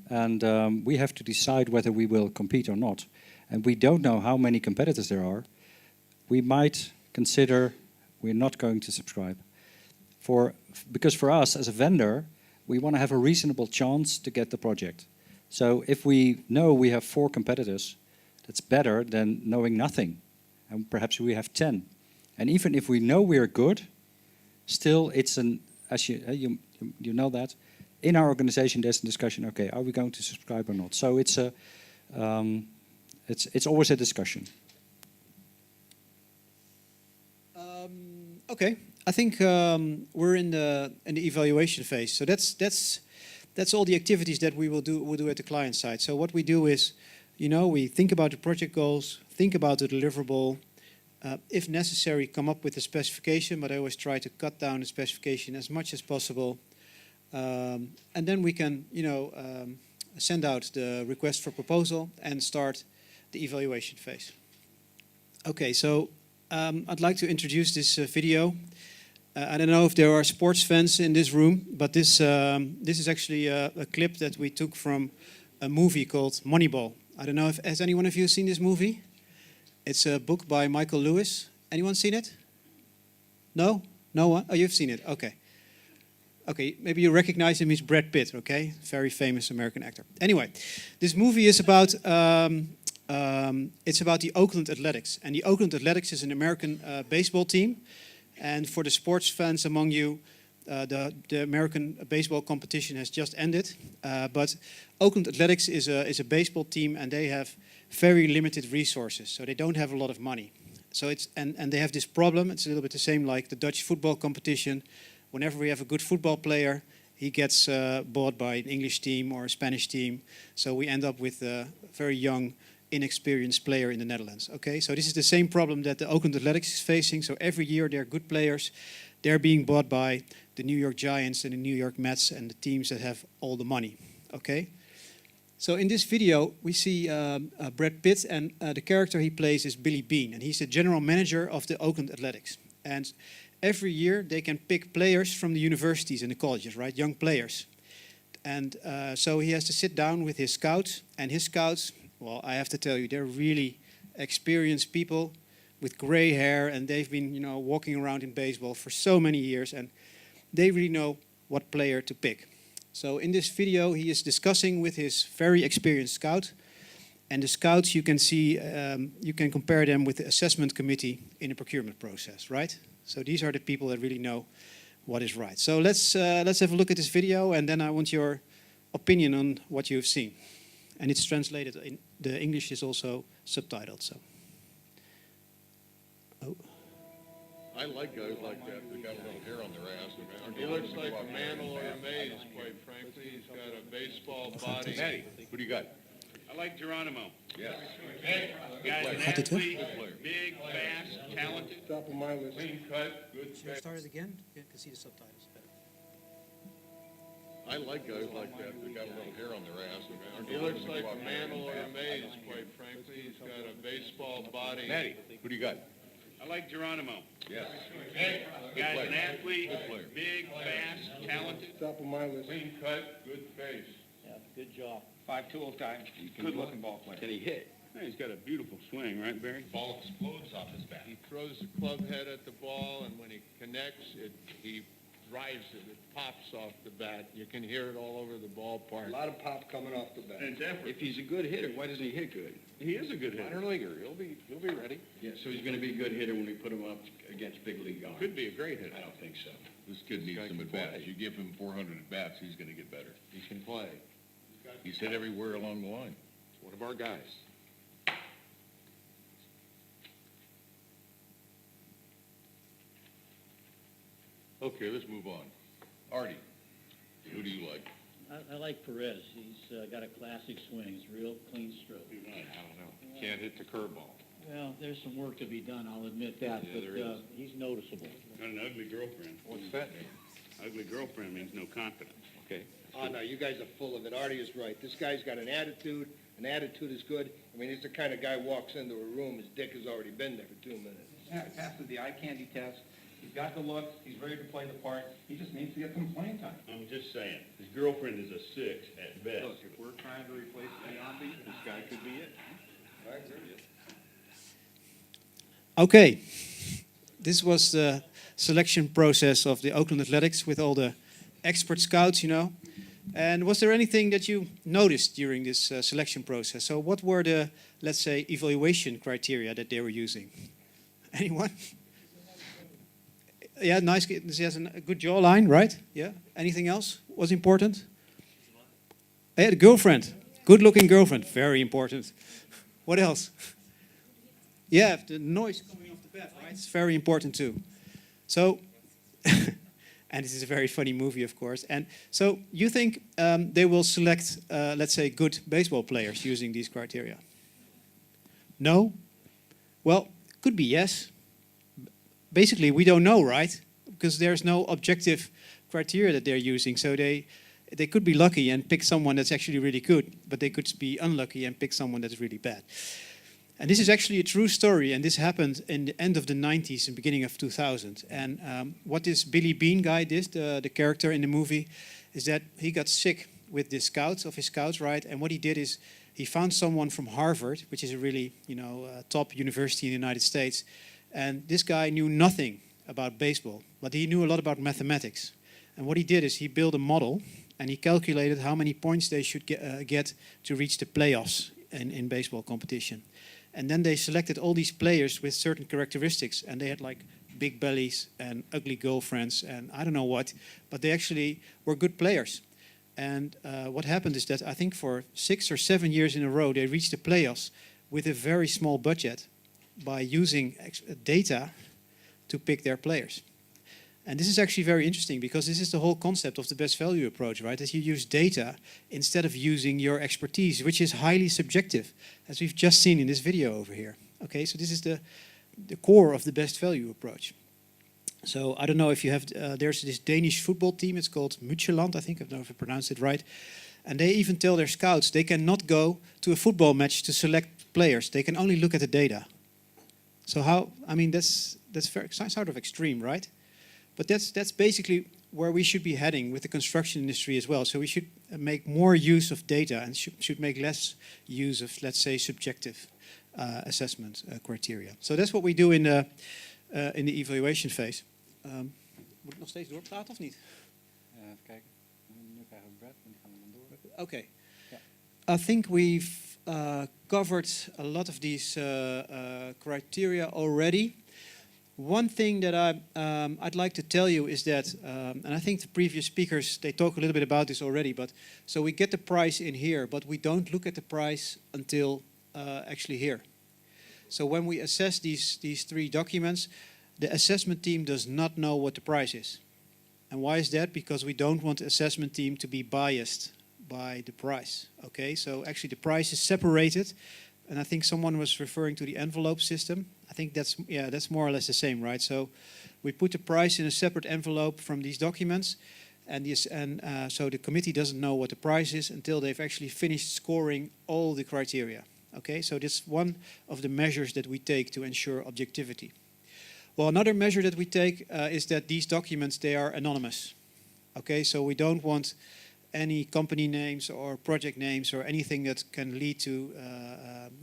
and we have to decide whether we will compete or not, and we don't know how many competitors there are, we might consider we're not going to subscribe. Because for us as a vendor, we want to have a reasonable chance to get the project. So if we know we have 4 competitors, that's better than knowing nothing. And perhaps we have 10. And even if we know we are good, still it's as you know that, in our organization there's a discussion, okay, are we going to subscribe or not? So it's always a discussion. Okay, I think we're in the evaluation phase. So that's all the activities that we'll do at the client side. So what we do is, we think about the project goals, think about the deliverable, if necessary, come up with a specification. But I always try to cut down the specification as much as possible, and then we can, send out the request for proposal and start the evaluation phase. Okay, so I'd like to introduce this video. I don't know if there are sports fans in this room, but this is actually a clip that we took from a movie called Moneyball. I don't know if has anyone of you seen this movie? It's a book by Michael Lewis. Anyone seen it? No? No one? Oh, you've seen it. Okay. Okay, maybe you recognize him. He's Brad Pitt, okay? Very famous American actor. Anyway, this movie is about it's about the Oakland Athletics. And the Oakland Athletics is an American baseball team. And for the sports fans among you, the American baseball competition has just ended. But Oakland Athletics is a baseball team, and they have very limited resources. So they don't have a lot of money. So and they have this problem. It's a little bit the same like the Dutch football competition. Whenever we have a good football player, he gets bought by an English team or a Spanish team. So we end up with very young inexperienced player in the Netherlands. Okay, so this is the same problem that the Oakland Athletics is facing. So every year they're good players. They're being bought by the New York Giants and the New York Mets and the teams that have all the money. Okay. So in this video, we see Brad Pitt, and the character he plays is Billy Beane, and he's the general manager of the Oakland Athletics. And every year they can pick players from the universities and the colleges, right? Young players. And so he has to sit down with his scouts, and his scouts, well, I have to tell you, they're really experienced people with gray hair, and they've been, you know, walking around in baseball for so many years, and they really know what player to pick. So in this video, he is discussing with his very experienced scout, and the scouts, you can see, you can compare them with the assessment committee in a procurement process, right? So these are the people that really know what is right. So let's have a look at this video, and then I want your opinion on what you've seen. And it's translated, the English is also subtitled, so. Oh. I like guys like that. They got a little hair on their ass. He looks like a Mandel or a Mays, quite frankly. He's got a baseball body. Matty, who do you got? I like Geronimo. Yes. Hey, guy's an Gaat dit, hoor? athlete, big, fast, talented, Top of my list. clean cut, good Should I face. start it again? You can see the subtitles better. I like guys like that. They got a little hair on their ass. He looks like a Mandel or a Mays, quite frankly. He's got a baseball body. Matty, who do you got? I like Geronimo. Yes. Hey, guy's an player. athlete, Good player. big, fast, talented, Top of my list. clean cut, good face. Yeah, good job. 5 tool time, good looking ball player. Can he hit? Yeah, he's got a beautiful swing, right, Barry? Ball explodes off his bat. He throws the club head at the ball, and when he connects, he drives it. It pops off the bat. You can hear it all over the ballpark. A lot of pop coming off the bat. And it's effort. If he's a good hitter, why doesn't he hit good? He is a good hitter. Minor leaguer. He'll be ready. Yeah, so he's gonna be a good hitter when we put him up against big league guys. Could be a great hitter. I don't think so. This kid needs guy some can at-bats. play. You give him 400 at-bats, he's gonna get better. He can play. He's hit everywhere along the line. He's one of our guys. Okay, let's move on. Artie, who do you like? I like Perez. He's got a classic swing. It's real clean stroke. I don't know. Can't hit the curveball. Well, there's some work to be done, I'll admit that, Yeah, but there is. he's noticeable. Got an ugly girlfriend. What's that mean? Ugly girlfriend means no confidence. Okay. Oh, no, you guys are full of it. Artie is right. This guy's got an attitude. An attitude is good. I mean, he's the kind of guy walks into a room, his dick has already been there for 2 minutes. Yeah, he passes the eye candy test. He's got the looks. He's ready to play the part. He just needs to get some playing time. I'm just saying, his girlfriend is a 6 at best. Look, if we're trying to replace Leondi, this guy could be it. I agree. Okay, this was the selection process of the Oakland Athletics with all the expert scouts, you know. And was there anything that you noticed during this selection process? So what were the, let's say, evaluation criteria that they were using? Anyone? Yeah, nice. He has a good jawline, right? Yeah. Anything else was important? Yeah, the girlfriend. Good-looking girlfriend. Very important. What else? Yeah, the noise coming off the bat, right? It's very important too. So, and this is a very funny movie, of course. And so, you think they will select, let's say, good baseball players using these criteria? No? Well, could be yes. Basically, we don't know, right? Because there's no objective criteria that they're using. So they could be lucky and pick someone that's actually really good, but they could be unlucky and pick someone that's really bad. And this is actually a true story, and this happened in the end of the 90s and beginning of 2000. And what this Billy Beane guy did, the character in the movie, is that he got sick with the scouts, of his scouts, right? And what he did is he found someone from Harvard, which is a really, top university in the United States. And this guy knew nothing about baseball, but he knew a lot about mathematics. And what he did is he built a model, and he calculated how many points they should get to reach the playoffs in baseball competition. And then they selected all these players with certain characteristics, and they had like big bellies and ugly girlfriends and I don't know what, but they actually were good players. And what happened is that I think for 6 or 7 years in a row, they reached the playoffs with a very small budget by using data to pick their players. And this is actually very interesting because this is the whole concept of the best value approach, right? That you use data instead of using your expertise, which is highly subjective, as we've just seen in this video over here. Okay, so this is the core of the best value approach. So I don't know if you have, there's this Danish football team, it's called Midtjylland, I think, I don't know if I pronounced it right. And they even tell their scouts they cannot go to a football match to select players. They can only look at the data. So how, I mean, that's very, sort of extreme, right? But that's basically where we should be heading with the construction industry as well. So we should make more use of data and should make less use of, let's say, subjective assessment criteria. So that's what we do in the evaluation phase. Moet ik nog steeds doorpraten of niet? Even kijken. Nu krijgen we Brad en die gaan we dan door. Okay. I think we've covered a lot of these criteria already. One thing that I'd like to tell you is that, and I think the previous speakers, they talk a little bit about this already, but so we get the price in here, but we don't look at the price until actually here. So when we assess these three documents, the assessment team does not know what the price is. And why is that? Because we don't want the assessment team to be biased by the price. Okay, so actually the price is separated, and I think someone was referring to the envelope system. I think that's more or less the same, right? So we put the price in a separate envelope from these documents, and so the committee doesn't know what the price is until they've actually finished scoring all the criteria. Okay, so this is one of the measures that we take to ensure objectivity. Well, another measure that we take is that these documents, they are anonymous. Okay, so we don't want any company names or project names or anything that can lead to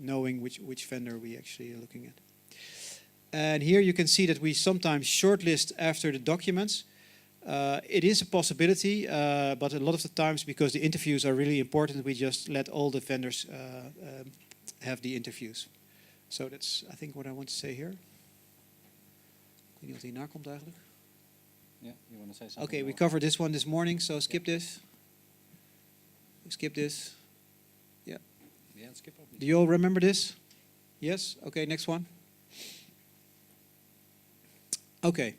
knowing which vendor we actually are looking at. And here you can see that we sometimes shortlist after the documents. It is a possibility, but a lot of the times, because the interviews are really important, we just let all the vendors have the interviews. So that's, I think, what I want to say here. Ik weet niet wat hierna komt eigenlijk. Yeah, you want to say something? Okay, we more? covered this one this morning, so skip this. Skip this. Yeah. Yeah, skip up. Do you all remember this? Yes? Okay, next one. Okay.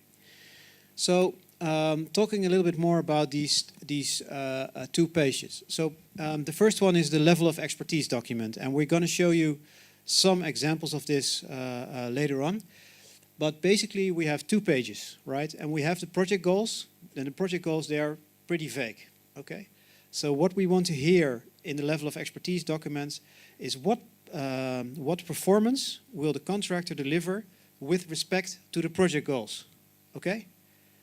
So, talking a little bit more about these two pages. So, the first one is the level of expertise document, and we're going to show you some examples of this later on. But basically, we have 2 pages, right? And we have the project goals. And the project goals, they are pretty vague, okay? So what we want to hear in the level of expertise documents is what performance will the contractor deliver with respect to the project goals, okay?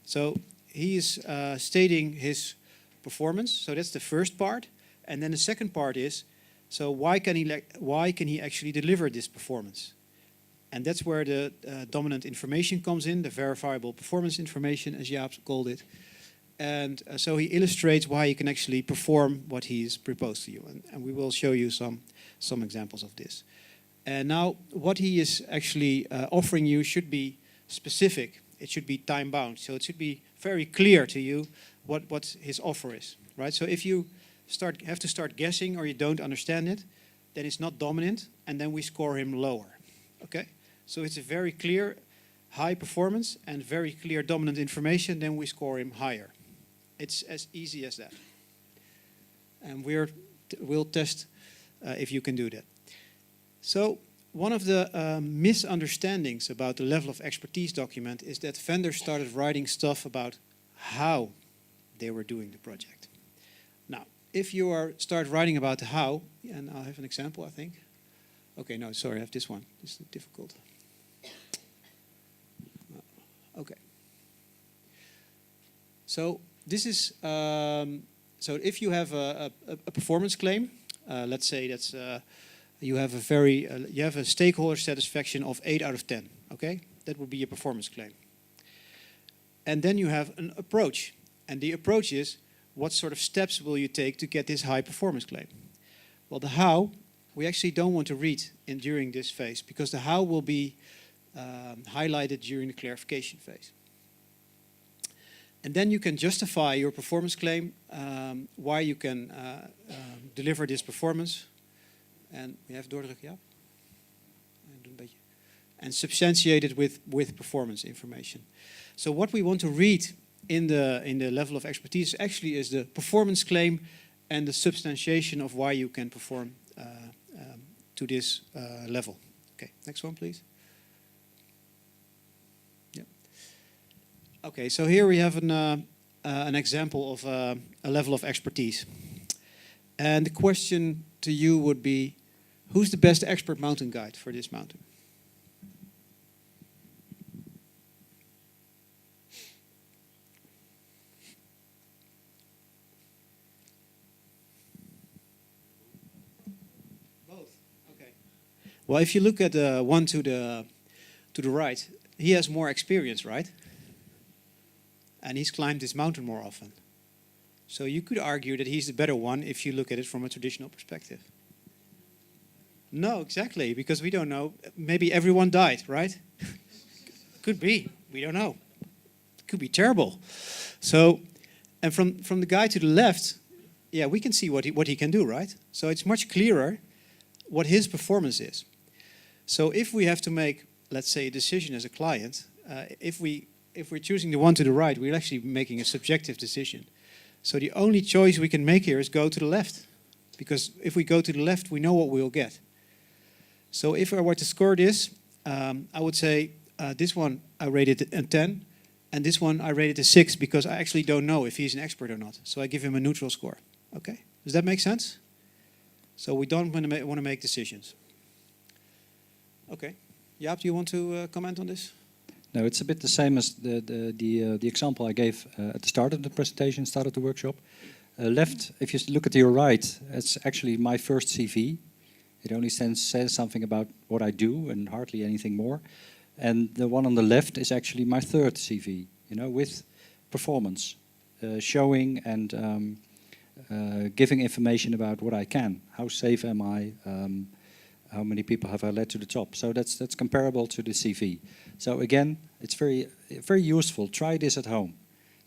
So he is stating his performance. So that's the first part. And then the second part is, so why can he actually deliver this performance? And that's where the dominant information comes in, the verifiable performance information, as Jaap called it. And so he illustrates why he can actually perform what he's proposed to you. And we will show you some examples of this. And now what he is actually offering you should be specific. It should be time-bound. So it should be very clear to you what his offer is, right? So if you have to start guessing or you don't understand it, then it's not dominant, and then we score him lower, okay? So it's a very clear high performance and very clear dominant information, then we score him higher. It's as easy as that. And we'll test if you can do that. So one of the misunderstandings about the level of expertise document is that vendors started writing stuff about how they were doing the project. Now, if you start writing about the how, and I'll have an example, I think. Okay, no, sorry, I have this one. This is difficult. Okay. So this is, so if you have a performance claim, let's say that's, you have a stakeholder satisfaction of 8 out of 10, okay? That would be a performance claim. And then you have an approach. And the approach is, what sort of steps will you take to get this high performance claim? Well, the how, we actually don't want to read during this phase, because the how will be highlighted during the clarification phase. And then you can justify your performance claim, why you can deliver this performance. En we have doordrukken, ja? and substantiate it with performance information. So what we want to read in the level of expertise actually is the performance claim and the substantiation of why you can perform to this level. Okay, next one, please. Yeah. Okay, so here we have an example of a level of expertise. And the question to you would be, who's the best expert mountain guide for this mountain? Both. Okay. Well, if you look at the one to the right, he has more experience, right? And he's climbed this mountain more often. So you could argue that he's the better one if you look at it from a traditional perspective. No, exactly, because we don't know. Maybe everyone died, right? Could be. We don't know. Could be terrible. So, and from the guy to the left, yeah, we can see what he can do, right? So it's much clearer what his performance is. So if we have to make, let's say, a decision as a client, if we're choosing the one to the right, we're actually making a subjective decision. So the only choice we can make here is go to the left. Because if we go to the left, we know what we'll get. So if I were to score this, I would say this one I rated a 10, and this one I rated a 6 because I actually don't know if he's an expert or not. So I give him a neutral score. Okay, does that make sense? So we don't want to make decisions. Okay, Jaap, do you want to comment on this? No, it's a bit the same as the example I gave at the start of the presentation, start of the workshop. Left, if you look at your right, it's actually my first CV. It only says something about what I do and hardly anything more. And the one on the left is actually my third CV, you know, with performance, showing and giving information about what I can. How safe am I? How many people have I led to the top? So that's comparable to the CV. So again, it's very useful. Try this at home.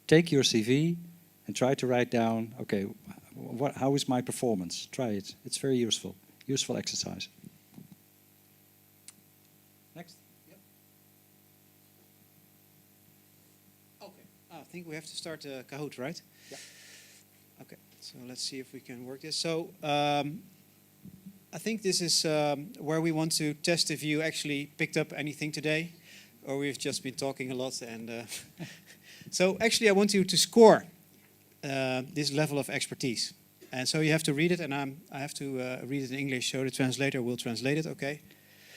Take your CV and try to write down, okay, how is my performance? Try it. It's very useful. Useful exercise. Next. Yep. Okay. I think we have to start Kahoot, right? Yeah. Okay. So let's see if we can work this. So I think this is where we want to test if you actually picked up anything today, or we've just been talking a lot. And so actually, I want you to score this level of expertise. And so you have to read it, and I have to read it in English, so the translator will translate it, okay?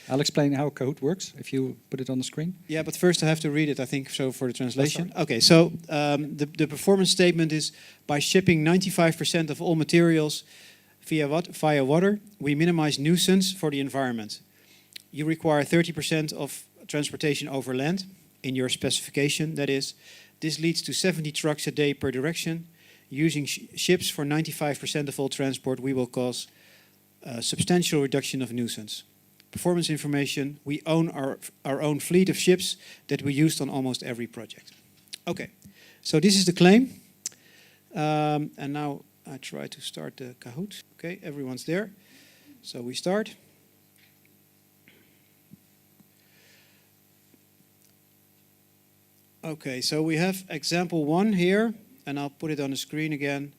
I'll explain how Kahoot works if you put it on the screen. Yeah, but first I have to read it, I think, so for the translation. Okay, so the performance statement is, by shipping 95% of all materials via water, we minimize nuisance for the environment. You require 30% of transportation over land, in your specification, that is. This leads to 70 trucks a day per direction. Using ships for 95% of all transport, we will cause a substantial reduction of nuisance. Performance information, we own our own fleet of ships that we used on almost every project. Okay, so this is the claim. And now I try to start the Kahoot. Okay, everyone's there. So we start. Okay, so we have example 1 here. And I'll put it on the screen again.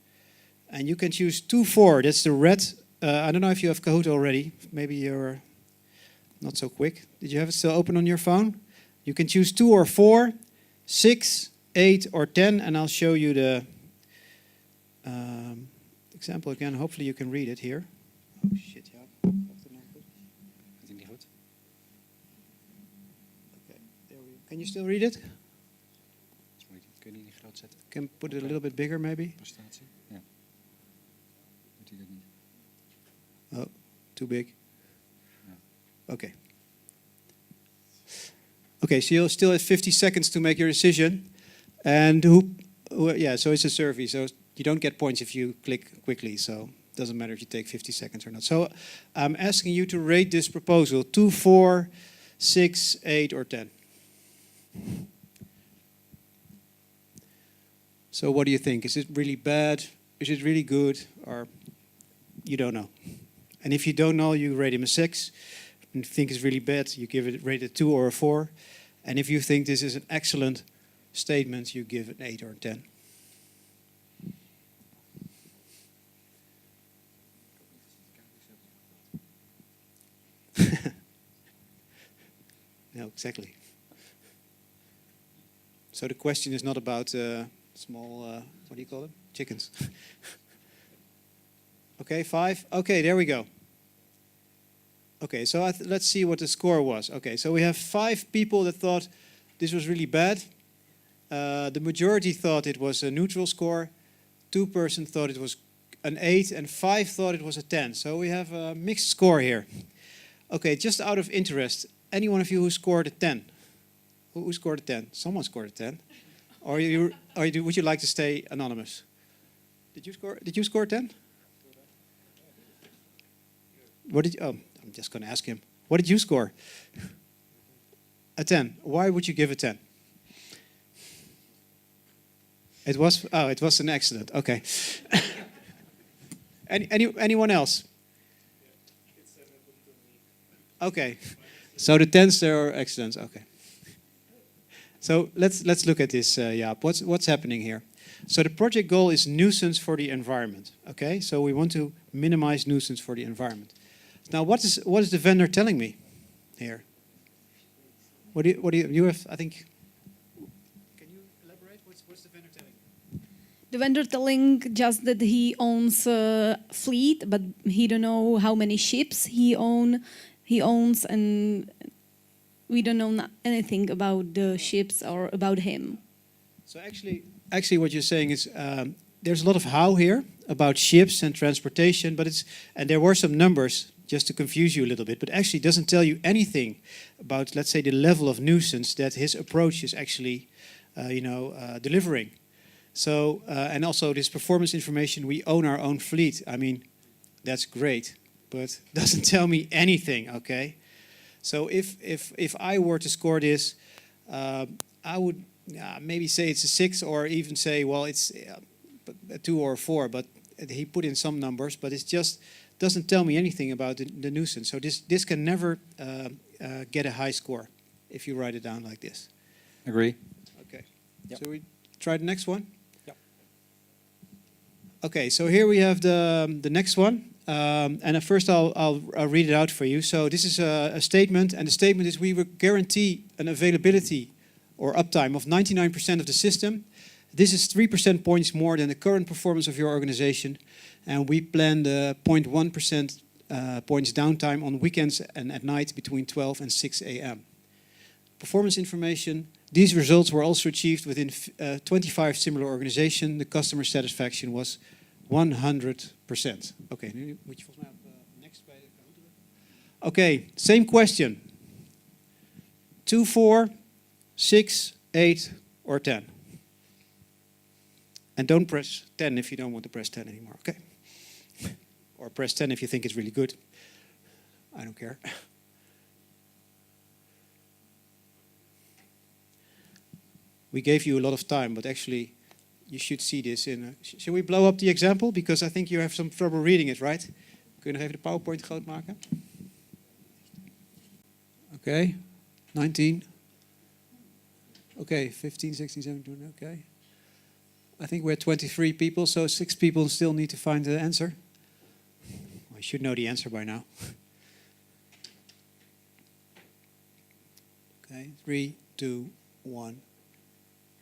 And you can choose 2, 4. That's the red. I don't know if you have Kahoot already. Maybe you're not so quick. Did you have it still open on your phone? You can choose 2 or 4, 6, 8 or 10. And I'll show you the example again. Hopefully you can read it here. Oh shit, ja. Okay, there we go. Can you still read it? Can put it a little bit bigger, maybe? Prestatie? Ja. Doet hij dat niet? Oh, too big. Ja. Okay. Okay, so you'll still have 50 seconds to make your decision. And yeah, so it's a survey, so you don't get points if you click quickly, so it doesn't matter if you take 50 seconds or not. So I'm asking you to rate this proposal 2, 4, 6, 8 or 10. So what do you think? Is it really bad? Is it really good? Or you don't know? And if you don't know, you rate him a 6. and think it's really bad, you give it rate a 2 or a 4. And if you think this is an excellent statement, you give it an 8 or a 10. No, exactly. So the question is not about small, what do you call them? Chickens. Okay, 5. Okay, there we go. Okay, so let's see what the score was. Okay, so we have 5 people that thought this was really bad. The majority thought it was a neutral score. 2 persons thought it was an 8, and 5 thought it was a 10. So we have a mixed score here. Okay, just out of interest, any one of you who scored a 10? Who scored a 10? Someone scored a 10. Or would you like to stay anonymous? Did you score a 10? What did you, oh, I'm just going to ask him. What did you score? A 10. Why would you give a 10? It was an accident. Okay. Anyone else? Okay. So the 10s there are accidents. Okay. So let's look at this, Jaap. What's happening here? So the project goal is nuisance for the environment. Okay. So we want to minimize nuisance for the environment. Now, what is the vendor telling me here? What do you have? I think. Can you elaborate? What's the vendor telling you? The vendor telling just that he owns a fleet, but he don't know how many ships he owns, and we don't know anything about the ships or about him. So actually, what you're saying is there's a lot of how here about ships and transportation, and there were some numbers just to confuse you a little bit, but actually doesn't tell you anything about, let's say, the level of nuisance that his approach is actually, delivering. So, and also this performance information, we own our own fleet. I mean, that's great, but doesn't tell me anything, okay? So if I were to score this, I would maybe say it's a 6, or even say, well, it's a 2 or a 4, but he put in some numbers, but it's just doesn't tell me anything about the nuisance. So this can never get a high score if you write it down like this. Agree. Okay. Yep. So we try the next one? Yep. Okay, so here we have the next one. And first I'll read it out for you. So this is a statement, and the statement is we will guarantee an availability or uptime of 99% of the system. This is 3% points more than the current performance of your organization, and we plan the 0.1% points downtime on weekends and at night between 12 and 6 a.m. Performance information. These results were also achieved within 25 similar organizations. The customer satisfaction was 100%. Okay, nu moet je volgens mij op next bij de counter. Okay, same question. 2, 4, 6, 8, or 10. And don't press 10 if you don't want to press 10 anymore, okay? Or press 10 if you think it's really good. I don't care. We gave you a lot of time, but actually you should see this in... Shall we blow up the example? Because I think you have some trouble reading it, right? Kun je nog even de PowerPoint groot maken? Okay, 19. Okay, 15, 16, 17, okay. I think we're 23 people, so 6 people still need to find the answer. I should know the answer by now. Okay, 3, 2, 1,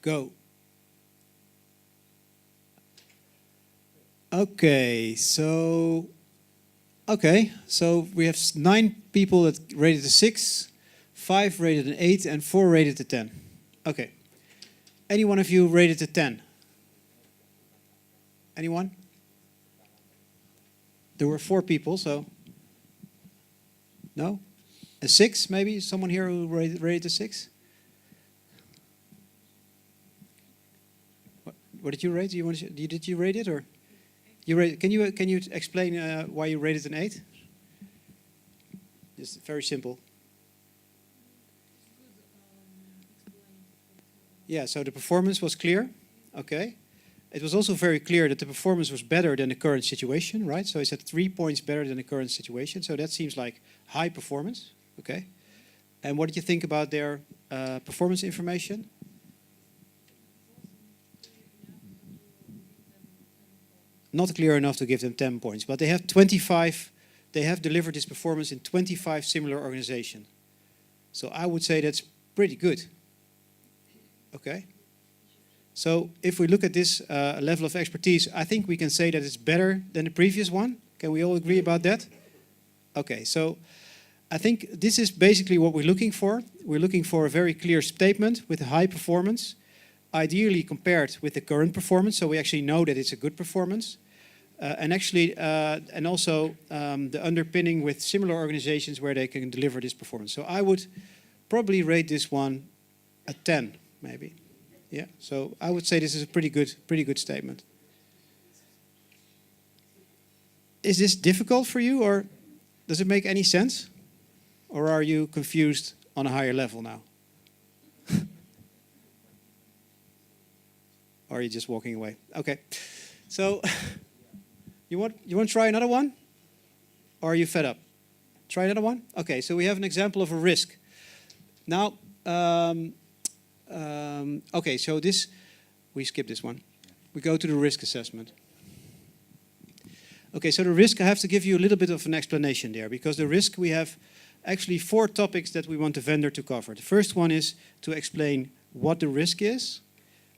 go. Okay, so we have 9 people that rated a 6, 5 rated an 8, and 4 rated a 10. Okay. Any one of you rated a 10? Anyone? There were 4 people, so... No? A 6, maybe? Someone here who rated a 6? What did you rate? Did you rate it, or... Can you explain why you rated an 8? It's very simple. Yeah, so the performance was clear. Okay. It was also very clear that the performance was better than the current situation, right? So it's at 3 points better than the current situation. So that seems like high performance. Okay. And what did you think about their performance information? Not clear enough to give them 10 points, but they have 25. They have delivered this performance in 25 similar organizations. So I would say that's pretty good. Okay. So if we look at this level of expertise, I think we can say that it's better than the previous one. Can we all agree about that? Okay, so I think this is basically what we're looking for. We're looking for a very clear statement with a high performance, ideally compared with the current performance, so we actually know that it's a good performance. And also the underpinning with similar organizations where they can deliver this performance. So I would probably rate this one a 10, maybe. Yeah, so I would say this is a pretty good statement. Is this difficult for you, or does it make any sense? Or are you confused on a higher level now? Or are you just walking away? Okay, so you want to try another one? Or are you fed up? Try another one? Okay, so we have an example of a risk. Now, okay, so we skip this one. We go to the risk assessment. Okay, so the risk, I have to give you a little bit of an explanation there, because the risk, we have actually 4 topics that we want the vendor to cover. The first one is to explain what the risk is.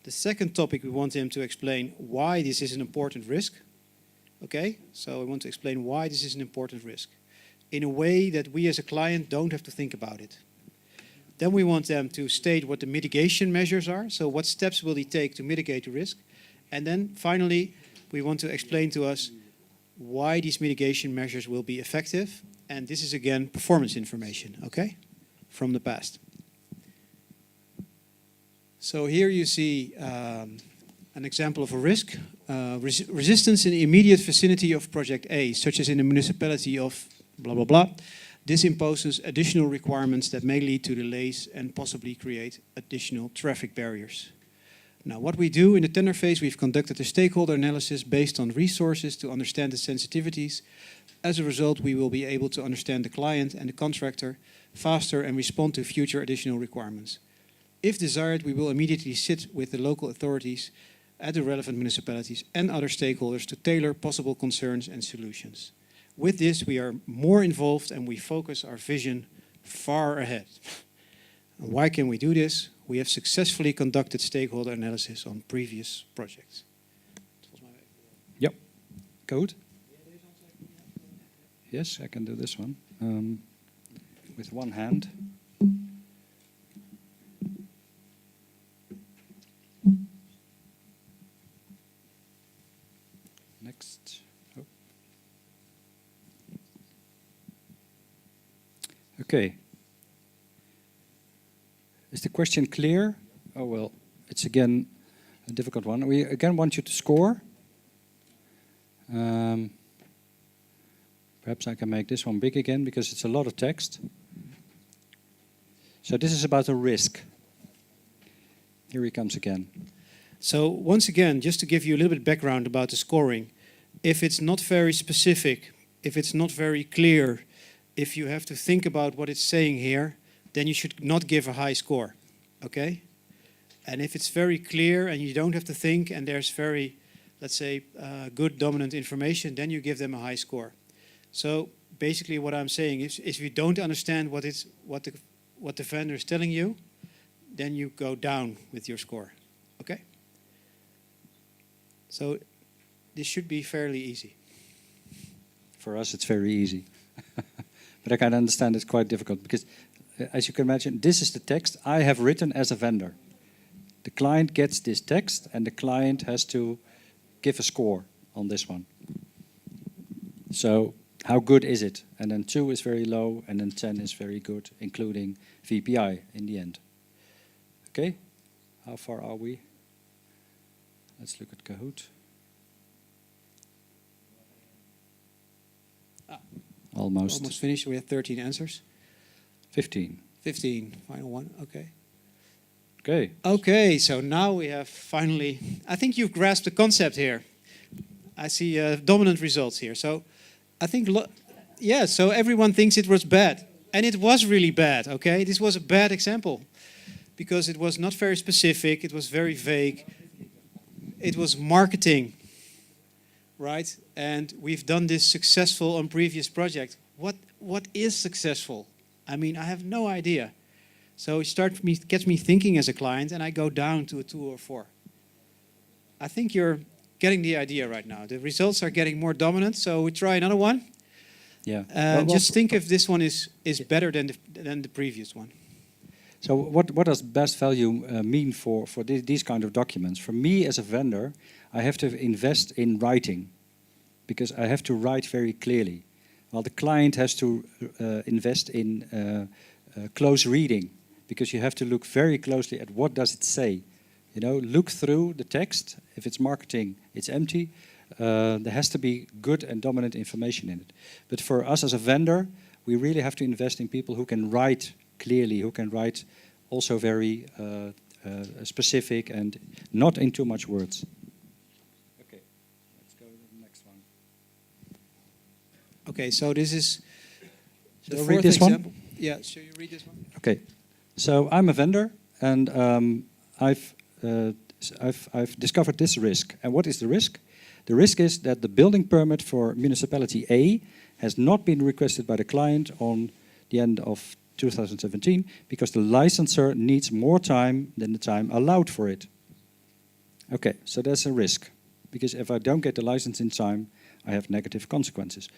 The second topic, we want him to explain why this is an important risk. Okay, so we want to explain why this is an important risk in a way that we as a client don't have to think about it. Then we want them to state what the mitigation measures are. So what steps will he take to mitigate the risk? And then finally, we want to explain to us why these mitigation measures will be effective. And this is again performance information, okay, from the past. So here you see an example of a risk. Resistance in the immediate vicinity of project A, such as in the municipality of blah, blah, blah. This imposes additional requirements that may lead to delays and possibly create additional traffic barriers. Now, what we do in the tender phase, we've conducted a stakeholder analysis based on resources to understand the sensitivities. As a result, we will be able to understand the client and the contractor faster and respond to future additional requirements. If desired, we will immediately sit with the local authorities at the relevant municipalities and other stakeholders to tailor possible concerns and solutions. With this, we are more involved and we focus our vision far ahead. And why can we do this? We have successfully conducted stakeholder analysis on previous projects. Yep. Code? Yes, I can do this one. With one hand. Next. Oh. Okay. Is the question clear? Oh, well, it's again a difficult one. We again want you to score. Perhaps I can make this one big again because it's a lot of text. So this is about a risk. Here he comes again. So once again, just to give you a little bit of background about the scoring, if it's not very specific, if it's not very clear, if you have to think about what it's saying here, then you should not give a high score, okay? And if it's very clear and you don't have to think and there's very, let's say, good dominant information, then you give them a high score. So basically what I'm saying is if you don't understand what the vendor is telling you, then you go down with your score, okay? So this should be fairly easy. For us, it's very easy. But I can understand it's quite difficult because, as you can imagine, this is the text I have written as a vendor. The client gets this text and the client has to give a score on this one. So how good is it? And then 2 is very low and then 10 is very good, including VPI in the end. Okay, how far are we? Let's look at Kahoot. Almost finished. We have 13 answers. 15. 15, final one, okay. Okay. Okay, so now we have finally, I think you've grasped the concept here. I see dominant results here. So I think, yeah, so everyone thinks it was bad. And it was really bad, okay? This was a bad example because it was not very specific, it was very vague. It was marketing, right? And we've done this successful on previous projects. What is successful? I mean, I have no idea. So it gets me thinking as a client, and I go down to a 2 or 4. I think you're getting the idea right now. The results are getting more dominant, so we try another one. Yeah. Just think if this one is better than the previous one. So what does best value mean for these kind of documents? For me as a vendor, I have to invest in writing because I have to write very clearly. While the client has to invest in close reading because you have to look very closely at what does it say. You know, look through the text. If it's marketing, it's empty. There has to be good and dominant information in it. But for us as a vendor, we really have to invest in people who can write clearly, who can write also very specific and not in too much words. Okay, let's go to the next one. Okay, so this is the Shall I read fourth this one? example. Yeah, shall you read this one? Okay, so I'm a vendor and I've discovered this risk. And what is the risk? The risk is that the building permit for municipality A has not been requested by the client on the end of 2017 because the licensor needs more time than the time allowed for it. Okay, so that's a risk because if I don't get the license in time, I have negative consequences.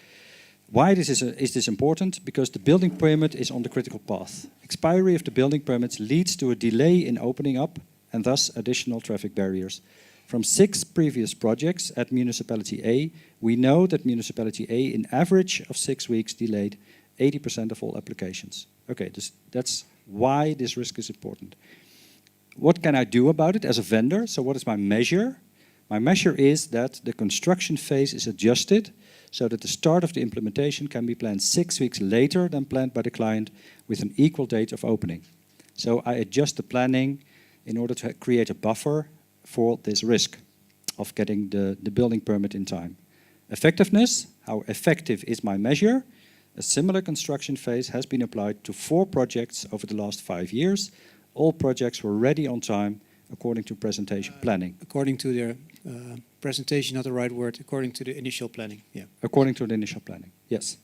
Why is this important? Because the building permit is on the critical path. Expiry of the building permits leads to a delay in opening up and thus additional traffic barriers. From 6 previous projects at Municipality A, we know that Municipality A, in average of 6 weeks, delayed 80% of all applications. Okay, that's why this risk is important. What can I do about it as a vendor? So what is my measure? My measure is that the construction phase is adjusted so that the start of the implementation can be planned 6 weeks later than planned by the client with an equal date of opening. So I adjust the planning in order to create a buffer for this risk of getting the building permit in time. Effectiveness, how effective is my measure? A similar construction phase has been applied to 4 projects over the last 5 years. All projects were ready on time according to presentation planning. According to their presentation, not the right word, according to the initial planning, yeah. According to the initial planning, yes.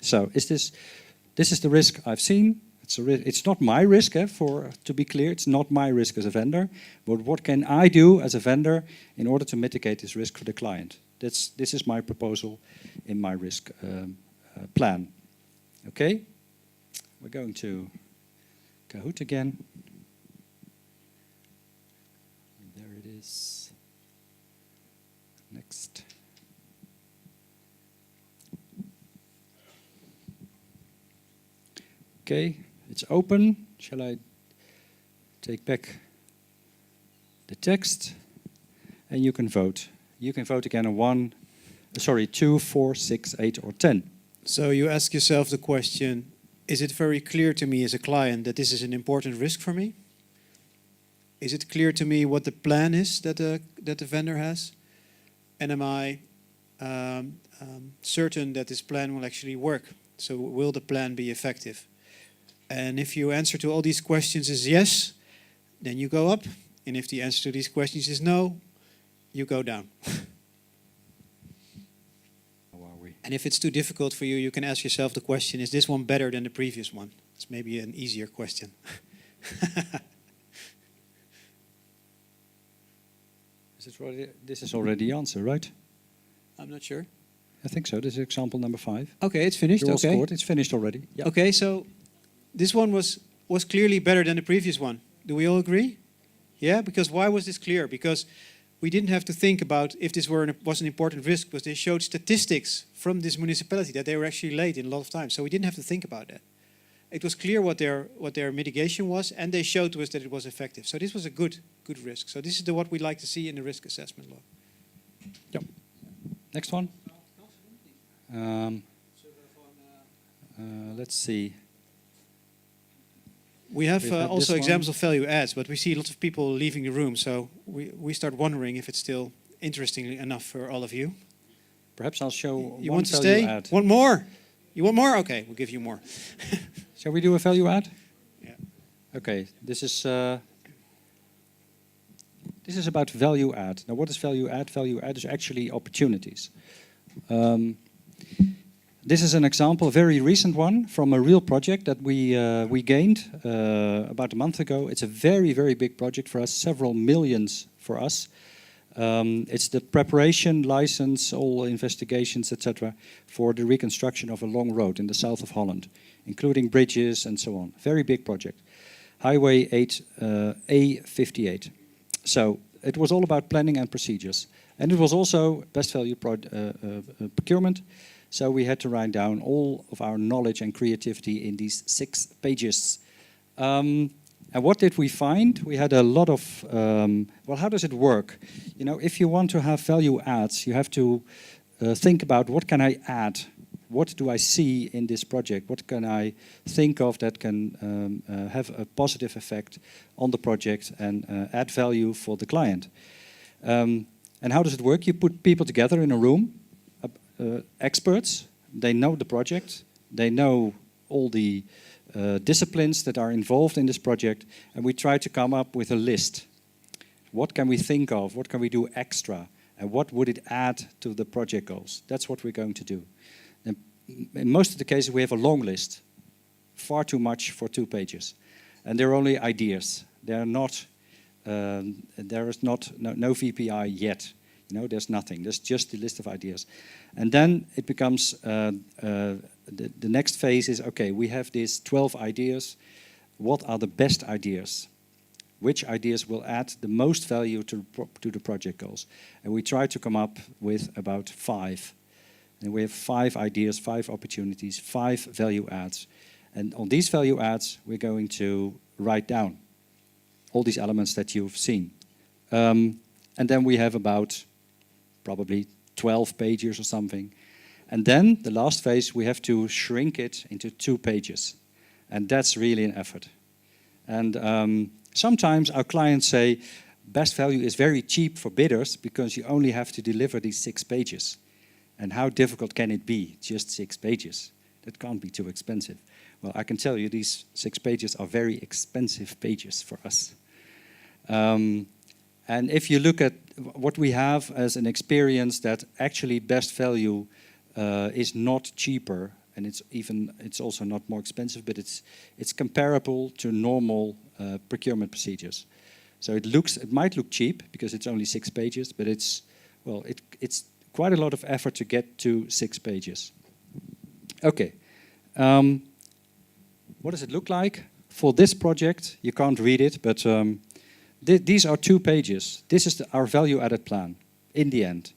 So this is the risk I've seen. It's not my risk, to be clear, it's not my risk as a vendor, but what can I do as a vendor in order to mitigate this risk for the client? This is my proposal in my risk plan. Okay, we're going to Kahoot again. There it is. Next. Okay, it's open. Shall I take back the text? And you can vote. You can vote again on 2, 4, 6, 8, or 10. So you ask yourself the question, is it very clear to me as a client that this is an important risk for me? Is it clear to me what the plan is that the vendor has? And am I certain that this plan will actually work? So will the plan be effective? And if your answer to all these questions is yes, then you go up. And if the answer to these questions is no, you go down. And if it's too difficult for you, you can ask yourself the question, is this one better than the previous one? It's maybe an easier question. This is already the answer, right? I'm not sure. I think so. This is example number 5. Okay, it's finished. You're all Okay. scored. It's finished already. Yep. Okay, so this one was clearly better than the previous one. Do we all agree? Yeah, because why was this clear? Because we didn't have to think about if this was an important risk, because they showed statistics from this municipality that they were actually late in a lot of times. So we didn't have to think about that. It was clear what their mitigation was, and they showed to us that it was effective. So this was a good risk. So this is what we like to see in the risk assessment law. Yep. Next one. Let's see. We have We've had also this examples one. of value adds, but we see lots of people leaving the room. So we start wondering if it's still interesting enough for all of you. Perhaps I'll show You one want to value stay? add. One more? You want more? Okay, we'll give you more. Shall we do a value add? Yeah. Okay, this is about value add. Now, what is value add? Value add is actually opportunities. This is an example, a very recent one from a real project that we gained about a month ago. It's a very, very big project for us, several millions for us. It's the preparation, license, all investigations, etc., for the reconstruction of a long road in the south of Holland, including bridges and so on. Very big project. Highway 8, A58. So it was all about planning and procedures. And it was also best value procurement. So we had to write down all of our knowledge and creativity in these 6 pages. And what did we find? We had a lot of, well, how does it work? You know, if you want to have value adds, you have to think about what can I add? What do I see in this project? What can I think of that can have a positive effect on the project and add value for the client? And how does it work? You put people together in a room, experts, they know the project, they know all the disciplines that are involved in this project, and we try to come up with a list. What can we think of? What can we do extra? And what would it add to the project goals? That's what we're going to do. And in most of the cases, we have a long list, far too much for 2 pages. And they're only ideas. They're not, there is no VPI yet. You know, there's nothing. There's just the list of ideas. And then it becomes, the next phase is, okay, we have these 12 ideas. What are the best ideas? Which ideas will add the most value to the project goals? And we try to come up with about 5. And we have 5 ideas, 5 opportunities, 5 value adds. And on these value adds, we're going to write down all these elements that you've seen. And then we have about probably 12 pages or something. And then the last phase, we have to shrink it into 2 pages. And that's really an effort. And sometimes our clients say, best value is very cheap for bidders because you only have to deliver these 6 pages. And how difficult can it be? Just 6 pages. That can't be too expensive. Well, I can tell you these 6 pages are very expensive pages for us. And if you look at what we have as an experience, that actually best value is not cheaper, and it's also not more expensive, but it's comparable to normal procurement procedures. So it might look cheap because it's only 6 pages, but it's quite a lot of effort to get to 6 pages. Okay, what does it look like for this project? You can't read it, but these are 2 pages. This is our value-added plan. In the end,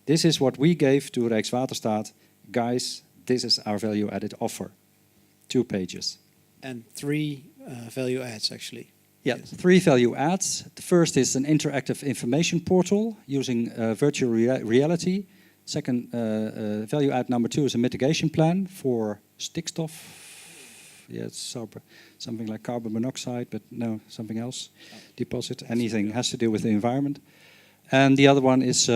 this is what we gave to Rijkswaterstaat. Guys, this is our value-added offer. 2 pages. And 3 value adds, actually. Yeah, 3 value adds. The first is an interactive information portal using virtual reality. Second, value add number 2 is a mitigation plan for stikstof. Yeah, it's something like carbon monoxide, but no, something else. Deposit, anything has to do with the environment. And the other one is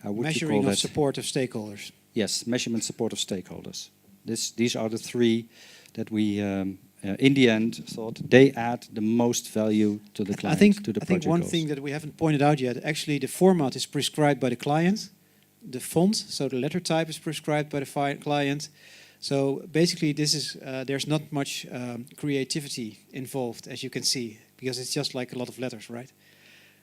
measuring of support of stakeholders. Yes, measurement support of stakeholders. These are the 3 that we, in the end, thought they add the most value to the client, to the project I think one goals. thing that we haven't pointed out yet, actually the format is prescribed by the client. The font, so the letter type is prescribed by the client. So basically this is, there's not much creativity involved, as you can see, because it's just like a lot of letters, right?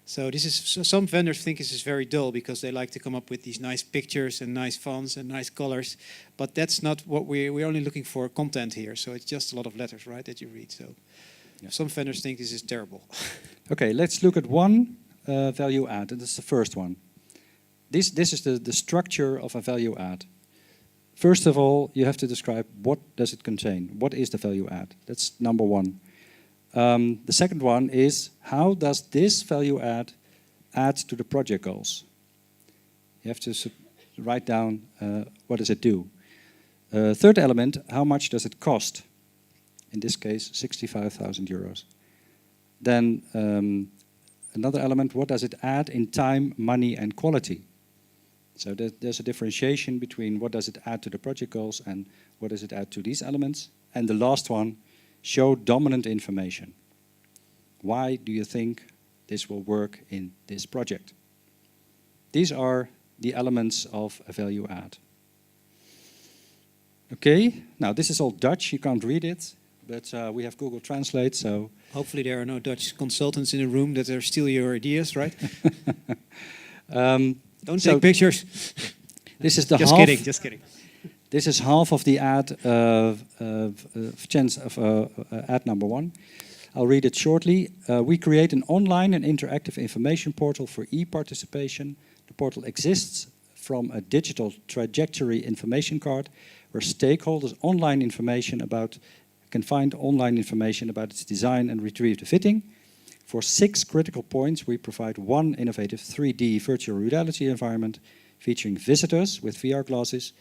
So this is, some vendors think this is very dull because they like to come up with these nice pictures and nice fonts and nice colors, but that's not what we're only looking for content here. So it's just a lot of letters, right, that you read. So yeah. Some vendors think this is terrible. Okay, let's look at one value add, and that's the first one. This is the structure of a value add. First of all, you have to describe what does it contain. What is the value add? That's number 1. The second one is, how does this value add to the project goals? You have to write down what does it do. Third element, how much does it cost? In this case, 65,000 euros. Then another element, what does it add in time, money and quality? So there's a differentiation between what does it add to the project goals and what does it add to these elements. And the last one, show dominant information. Why do you think this will work in this project? These are the elements of a value add. Okay, now this is all Dutch, you can't read it, but we have Google Translate, so... Hopefully there are no Dutch consultants in the room that are steal your ideas, right? Don't take pictures. This is the just half. kidding, just kidding. This is half of the ad chance of ad number 1. I'll read it shortly. We create an online and interactive information portal for e-participation. The portal exists from a digital trajectory information card where stakeholders can find online information about its design and retrieve the fitting. For 6 critical points, we provide one innovative 3D virtual reality environment featuring visitors with VR glasses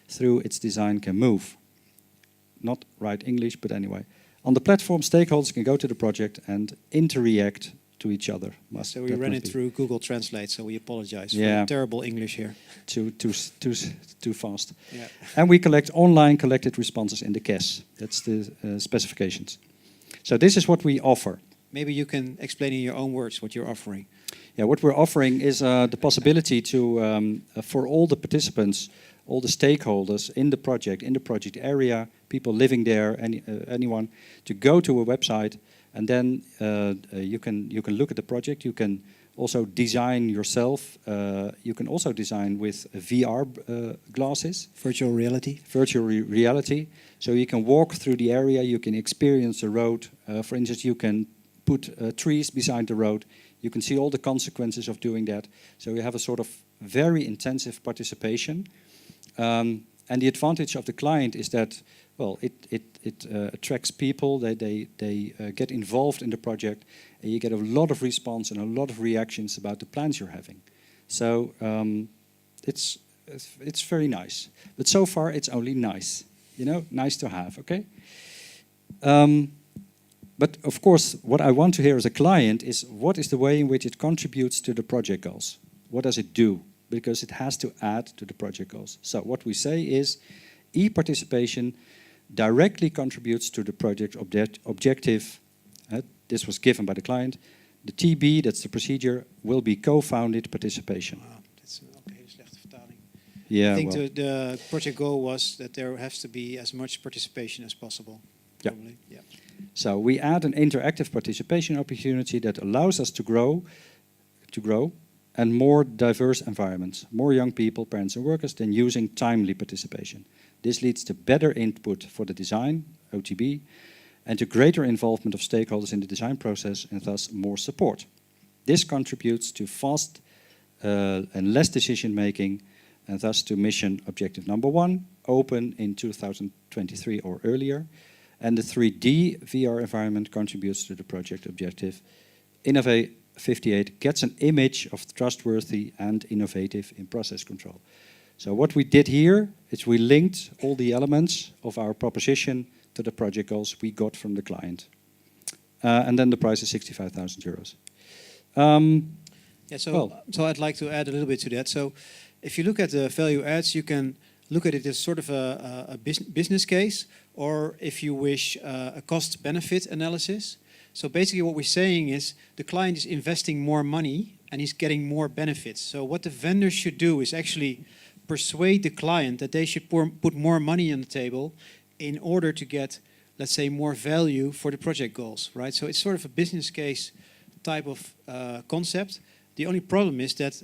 through its design can move. Not right English, but anyway. On the platform, stakeholders can go to the project and interact to each other. So we ran it through Google Translate, so we apologize for terrible English here. Too fast. Yeah. And we collect online collected responses in the CAS. That's the specifications. So this is what we offer. Maybe you can explain in your own words what you're offering. Yeah, what we're offering is the possibility to, for all the participants, all the stakeholders in the project area, people living there, anyone, to go to a website, and then you can look at the project. You can also design yourself. You can also design with VR glasses. Virtual reality. Virtual reality. So you can walk through the area. You can experience the road. For instance, you can put trees beside the road. You can see all the consequences of doing that. So you have a sort of very intensive participation. And the advantage of the client is that, well, it attracts people. They get involved in the project, and you get a lot of response and a lot of reactions about the plans you're having. So it's very nice. But so far, it's only nice. You know, nice to have. Okay. But of course, what I want to hear as a client is what is the way in which it contributes to the project goals? What does it do? Because it has to add to the project goals. So what we say is e-participation directly contributes to the project objective. This was given by the client. The TB, that's the procedure, will be co-founded participation. Wow, that's een hele slechte vertaling. Yeah, I think the project goal was that there has to be as much participation as possible. Probably. Yeah. So we add an interactive participation opportunity that allows us to grow, and more diverse environments, more young people, parents and workers, than using timely participation. This leads to better input for the design, OTB, and to greater involvement of stakeholders in the design process, and thus more support. This contributes to fast and less decision making, and thus to mission objective number 1, open in 2023 or earlier. And the 3D VR environment contributes to the project objective. Innovate 58 gets an image of trustworthy and innovative in process control. So what we did here is we linked all the elements of our proposition to the project goals we got from the client. And then the price is 65,000 euros. So I'd like to add a little bit to that. So if you look at the value adds, you can look at it as sort of a business case, or if you wish, a cost-benefit analysis. So basically what we're saying is the client is investing more money and he's getting more benefits. So what the vendor should do is actually persuade the client that they should put more money on the table in order to get, let's say, more value for the project goals, right? So it's sort of a business case type of concept. The only problem is that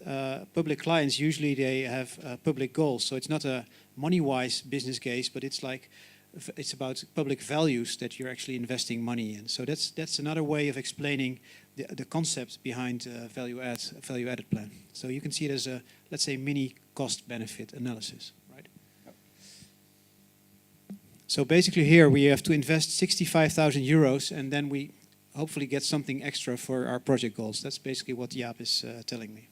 public clients, usually they have public goals. So it's not a money-wise business case, but it's about public values that you're actually investing money in. So that's another way of explaining the concept behind value-added plan. So you can see it as a, let's say, mini cost-benefit analysis, right? Yep. So basically here we have to invest 65,000 euros and then we hopefully get something extra for our project goals. That's basically what Jaap is telling me.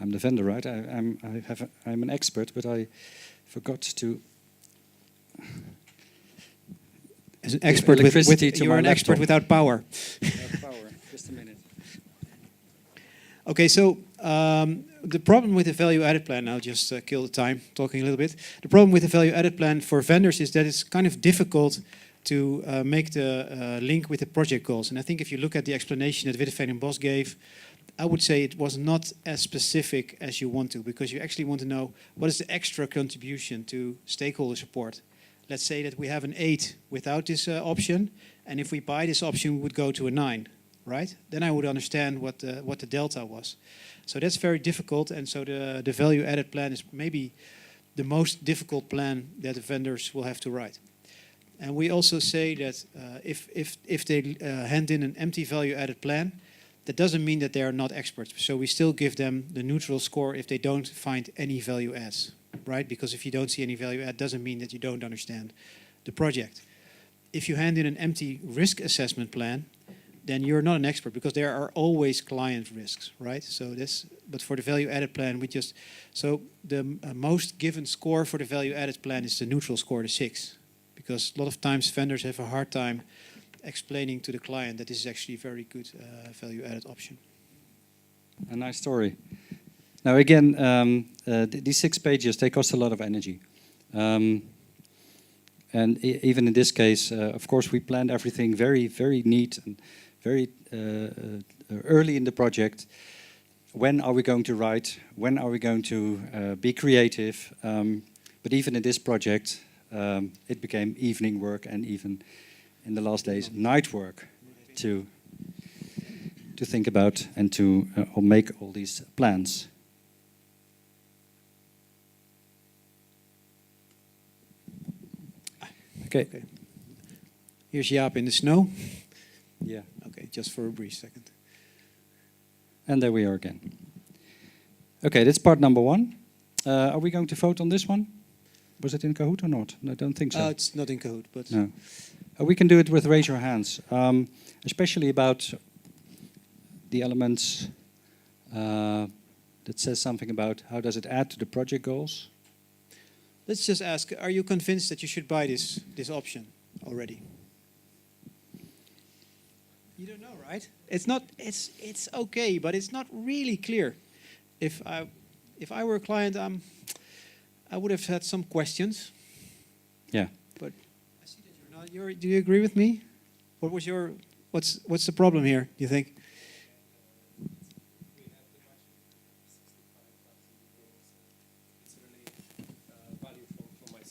I'm the vendor, right? I'm an expert, but I forgot to... As an expert you're an expert without power. Without power. Just a minute. Okay, so the problem with the value-added plan, I'll just kill the time talking a little bit. The problem with the value-added plan for vendors is that it's kind of difficult to make the link with the project goals. And I think if you look at the explanation that Witteveen and Bos gave, I would say it was not as specific as you want to, because you actually want to know what is the extra contribution to stakeholder support. Let's say that we have an 8 without this option, and if we buy this option, we would go to a 9, right? Then I would understand what the delta was. So that's very difficult, and so the value-added plan is maybe the most difficult plan that the vendors will have to write. And we also say that if they hand in an empty value-added plan, that doesn't mean that they are not experts. So we still give them the neutral score if they don't find any value adds, right? Because if you don't see any value add, doesn't mean that you don't understand the project. If you hand in an empty risk assessment plan, then you're not an expert, because there are always client risks, right? So this, but for the value-added plan, so the most given score for the value-added plan is the neutral score, the 6, because a lot of times vendors have a hard time explaining to the client that this is actually a very good value-added option. A nice story. Now again, these 6 pages, they cost a lot of energy. And even in this case, of course, we planned everything very, very neat and very early in the project. When are we going to write? When are we going to be creative? But even in this project, it became evening work, and even in the last days, night work to think about and to make all these plans. Okay. Here's Jaap in the snow. Yeah. Okay, just for a brief second. And there we are again. Okay, that's part number 1. Are we going to vote on this one? Was it in Kahoot or not? I don't think so. It's not in Kahoot, but... No. We can do it with raise your hands, especially about the elements that says something about how does it add to the project goals. Let's just ask, are you convinced that you should buy this option already? You don't know, right? It's not. It's okay, but it's not really clear. If I were a client, I would have had some questions. Yeah. But I see that you're not. Do you agree with me? What's the problem here? Do you think?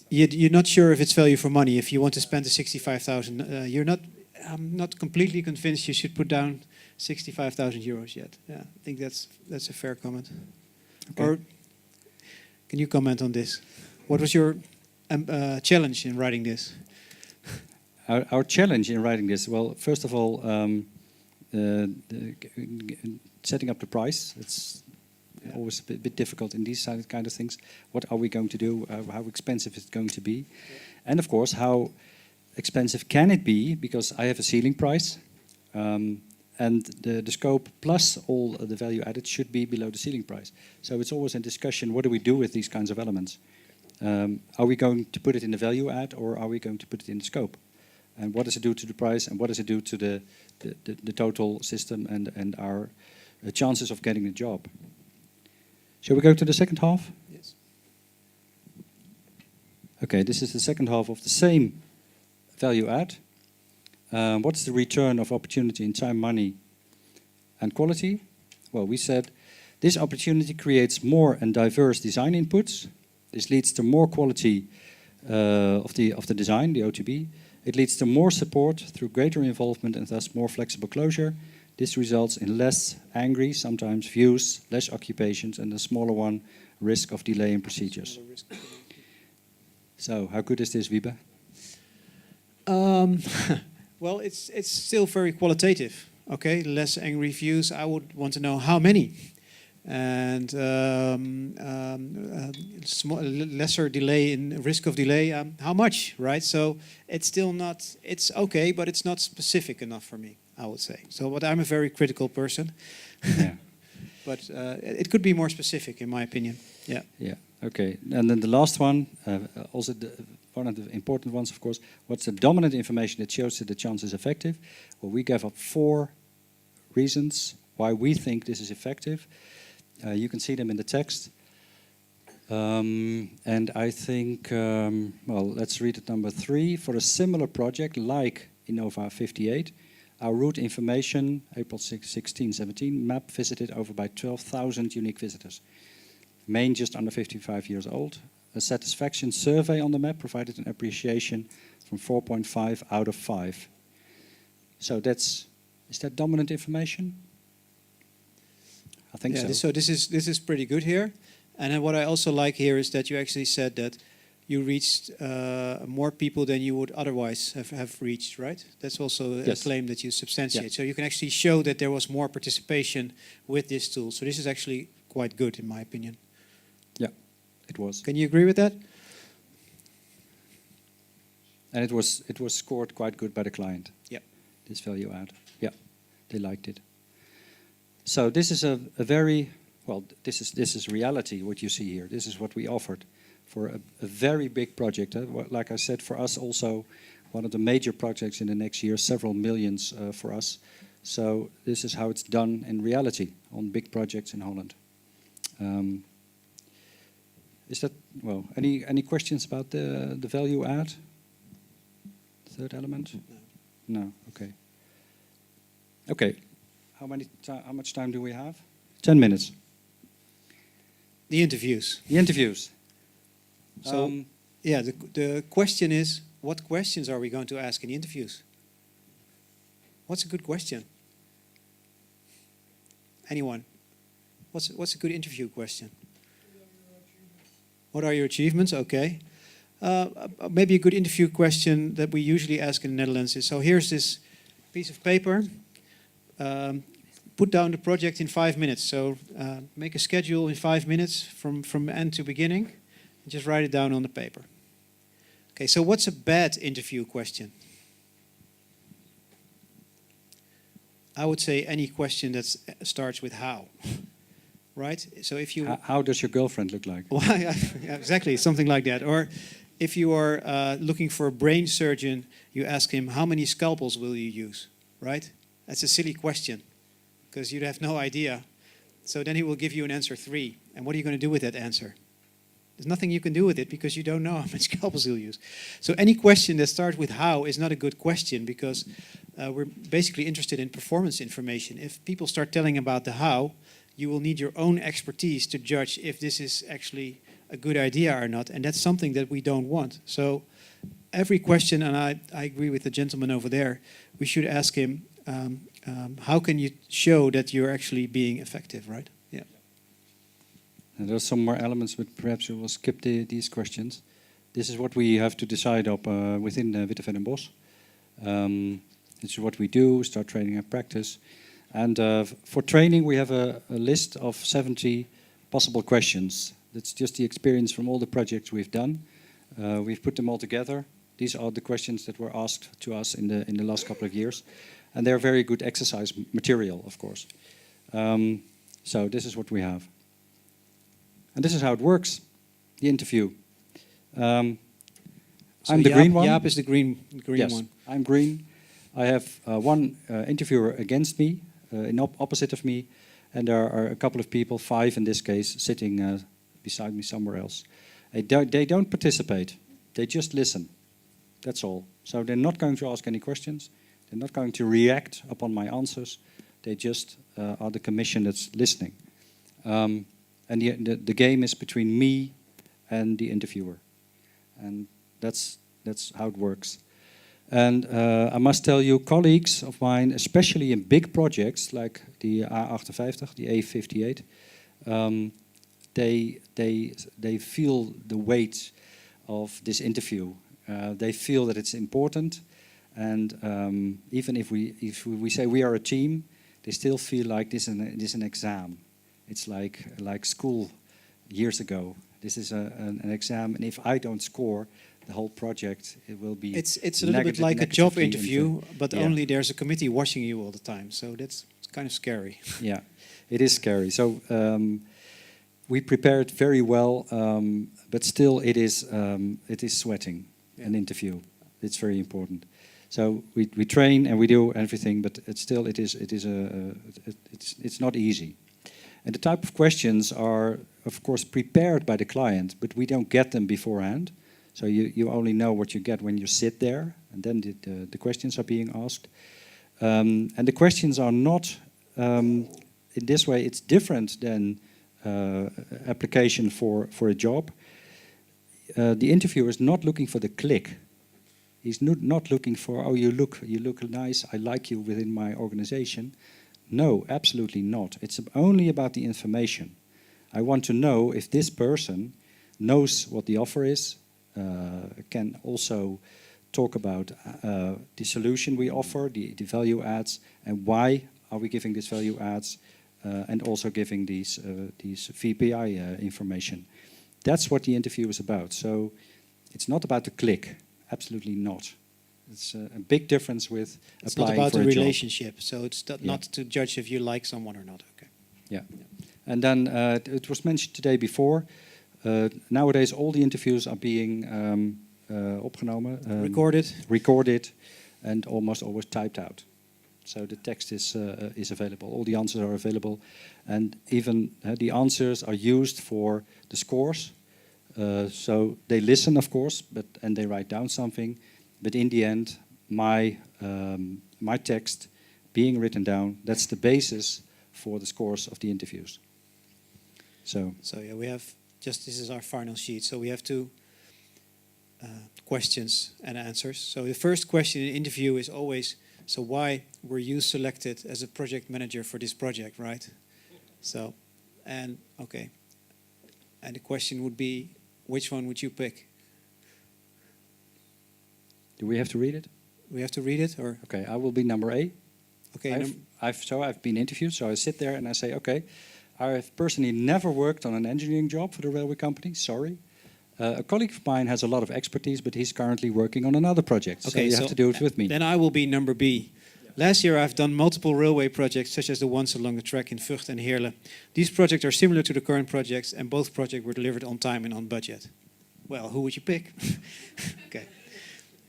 You're not sure if it's value for money. If you want to spend the 65,000, you're not. I'm not completely convinced you should put down 65,000 euros yet. Yeah, I think that's a fair comment. Okay. Or can you comment on this? What was your challenge in writing this? Our challenge in writing this, well, first of all, setting up the price. It's always a bit difficult in these kind of things. What are we going to do? How expensive is it going to be? Yeah. And of course, how expensive can it be? Because I have a ceiling price, and the scope plus all the value added should be below the ceiling price. So it's always a discussion, what do we do with these kinds of elements? Are we going to put it in the value add, or are we going to put it in the scope? And what does it do to the price, and what does it do to the total system and our chances of getting the job? Shall we go to the second half? Yes. Okay, this is the second half of the same value add. What's the return of opportunity in time, money, and quality? Well, we said this opportunity creates more and diverse design inputs. This leads to more quality of the design, the OTB. It leads to more support through greater involvement and thus more flexible closure. This results in less angry, sometimes views, less occupations, and a smaller one, risk of delay in procedures. So, how good is this, Wiebe? Well, it's still very qualitative. Okay, less angry views. I would want to know how many, and lesser delay in risk of delay. How much, right? So it's still not. It's okay, but it's not specific enough for me, I would say. So, but I'm a very critical person. Yeah. But it could be more specific, in my opinion. Yeah. Yeah. Okay. And then the last one, also one of the important ones, of course. What's the dominant information that shows that the chance is effective? Well, we gave up 4 reasons why we think this is effective. You can see them in the text. And I think, well, let's read it number 3. For a similar project like Innova 58, our route information, April 16, 17, map visited over by 12,000 unique visitors. Main just under 55 years old. A satisfaction survey on the map provided an appreciation from 4.5 out of 5. So is that dominant information? I think so. So this is pretty good here. And then what I also like here is that you actually said that you reached more people than you would otherwise have reached, right? That's also a claim that you substantiate. Yeah. So you can actually show that there was more participation with this tool. So this is actually quite good, in my opinion. Yeah, it was. Can you agree with that? And it was scored quite good by the client. Yeah. This value add. Yeah, they liked it. So this is a very, well, this is reality, what you see here. This is what we offered for a very big project. Like I said, for us also, one of the major projects in the next year, several millions for us. So this is how it's done in reality on big projects in Holland. Is that, well, any questions about the value add? Third element? No, okay. Okay, how much time do we have? 10 minutes. The interviews. The interviews. So, yeah, the question is, what questions are we going to ask in the interviews? What's a good question? Anyone? What's a good interview question? What are your achievements? Okay. Maybe a good interview question that we usually ask in the Netherlands is, so here's this piece of paper. Put down the project in 5 minutes. So make a schedule in 5 minutes from end to beginning. And just write it down on the paper. Okay, so what's a bad interview question? I would say any question that starts with how. Right? So if you... How does your girlfriend look like? Well, yeah, exactly, something like that. Or if you are looking for a brain surgeon, you ask him, how many scalpels will you use? Right? That's a silly question, because you'd have no idea. So then he will give you an answer 3. And what are you going to do with that answer? There's nothing you can do with it, because you don't know how many scalpels he'll use. So any question that starts with how is not a good question, because we're basically interested in performance information. If people start telling about the how, you will need your own expertise to judge if this is actually a good idea or not. And that's something that we don't want. So every question, and I agree with the gentleman over there, we should ask him, how can you show that you're actually being effective, right? Yeah. And there are some more elements, but perhaps we will skip these questions. This is what we have to decide up within Witteveen and Bos. This is what we do, start training and practice. And for training, we have a list of 70 possible questions. That's just the experience from all the projects we've done. We've put them all together. These are the questions that were asked to us in the last couple of years. And they're very good exercise material, of course. So this is what we have. And this is how it works, the interview. So I'm the green one. Jaap is the green Yes, one. I'm green. I have one interviewer against me, opposite of me, and there are a couple of people, 5 in this case, sitting beside me somewhere else. They don't participate. They just listen. That's all. So they're not going to ask any questions. They're not going to react upon my answers. They just are the commission that's listening. And the game is between me and the interviewer. And that's how it works. And I must tell you, colleagues of mine, especially in big projects like the A58, the A58, they feel the weight of this interview. They feel that it's important, and even if we say we are a team, they still feel like this is an exam. It's like school years ago. This is an exam, and if I don't score the whole project, it will be. It's a little bit like a job interview, but only there's a committee watching you all the time. So that's kind of scary. Yeah, it is scary. So we prepared very well, but still it is sweating. Yeah. An interview. It's very important. So we train and we do everything, but it's not easy. And the type of questions are, of course, prepared by the client, but we don't get them beforehand. So you only know what you get when you sit there, and then the questions are being asked. And the questions are not, in this way, it's different than application for a job. The interviewer is not looking for the click. He's not looking for, oh, you look nice, I like you within my organization. No, absolutely not. It's only about the information. I want to know if this person knows what the offer is, can also talk about the solution we offer, the value adds, and why are we giving these value adds, and also giving these VPI information. That's what the interview is about. So it's not about the click. Absolutely not. It's a big difference with It's not applying about for the a job. relationship, so it's not to judge if you like someone or not. Okay. Yeah. And then it was mentioned today before, nowadays all the interviews are being opgenomen, recorded, and almost always typed out. So the text is available. All the answers are available, and even the answers are used for the scores. So they listen, of course, and they write down something. But in the end, my text being written down, that's the basis for the scores of the interviews. So yeah, we have this is our final sheet. So we have two questions and answers. So the first question in the interview is always, so why were you selected as a project manager for this project, right? So, and okay. And the question would be, which one would you pick? do we have to read it? We have to read it, or Okay, I will be number A. okay? I've been interviewed, so I sit there and I say, okay, I've personally never worked on an engineering job for the railway company, sorry. A colleague of mine has a lot of expertise, but he's currently working on another project, so you have to do it with me. Then I will be number B. Last year I've done multiple railway projects, such as the ones along the track in Vught and Heerlen. These projects are similar to the current projects, and both projects were delivered on time and on budget. Well, who would you pick? Okay.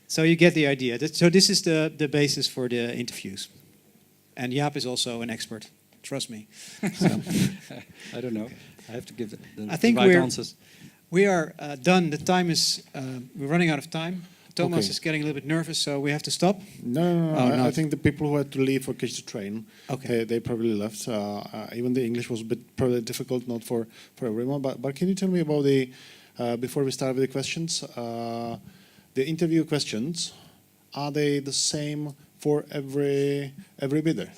So you get the idea. So this is the basis for the interviews. And Jaap is also an expert. Trust me. So, I don't know. I have to give the I think right answers. we are done. The time is, we're running out of time. Thomas Okay. is getting a little bit nervous, so we have to stop. No. Oh, I not. think the people who had to leave or catch the train, Okay. they probably left. Even the English was a bit probably difficult, not for everyone. But can you tell me about the before we start with the questions, the interview questions? Are they the same for every bidder?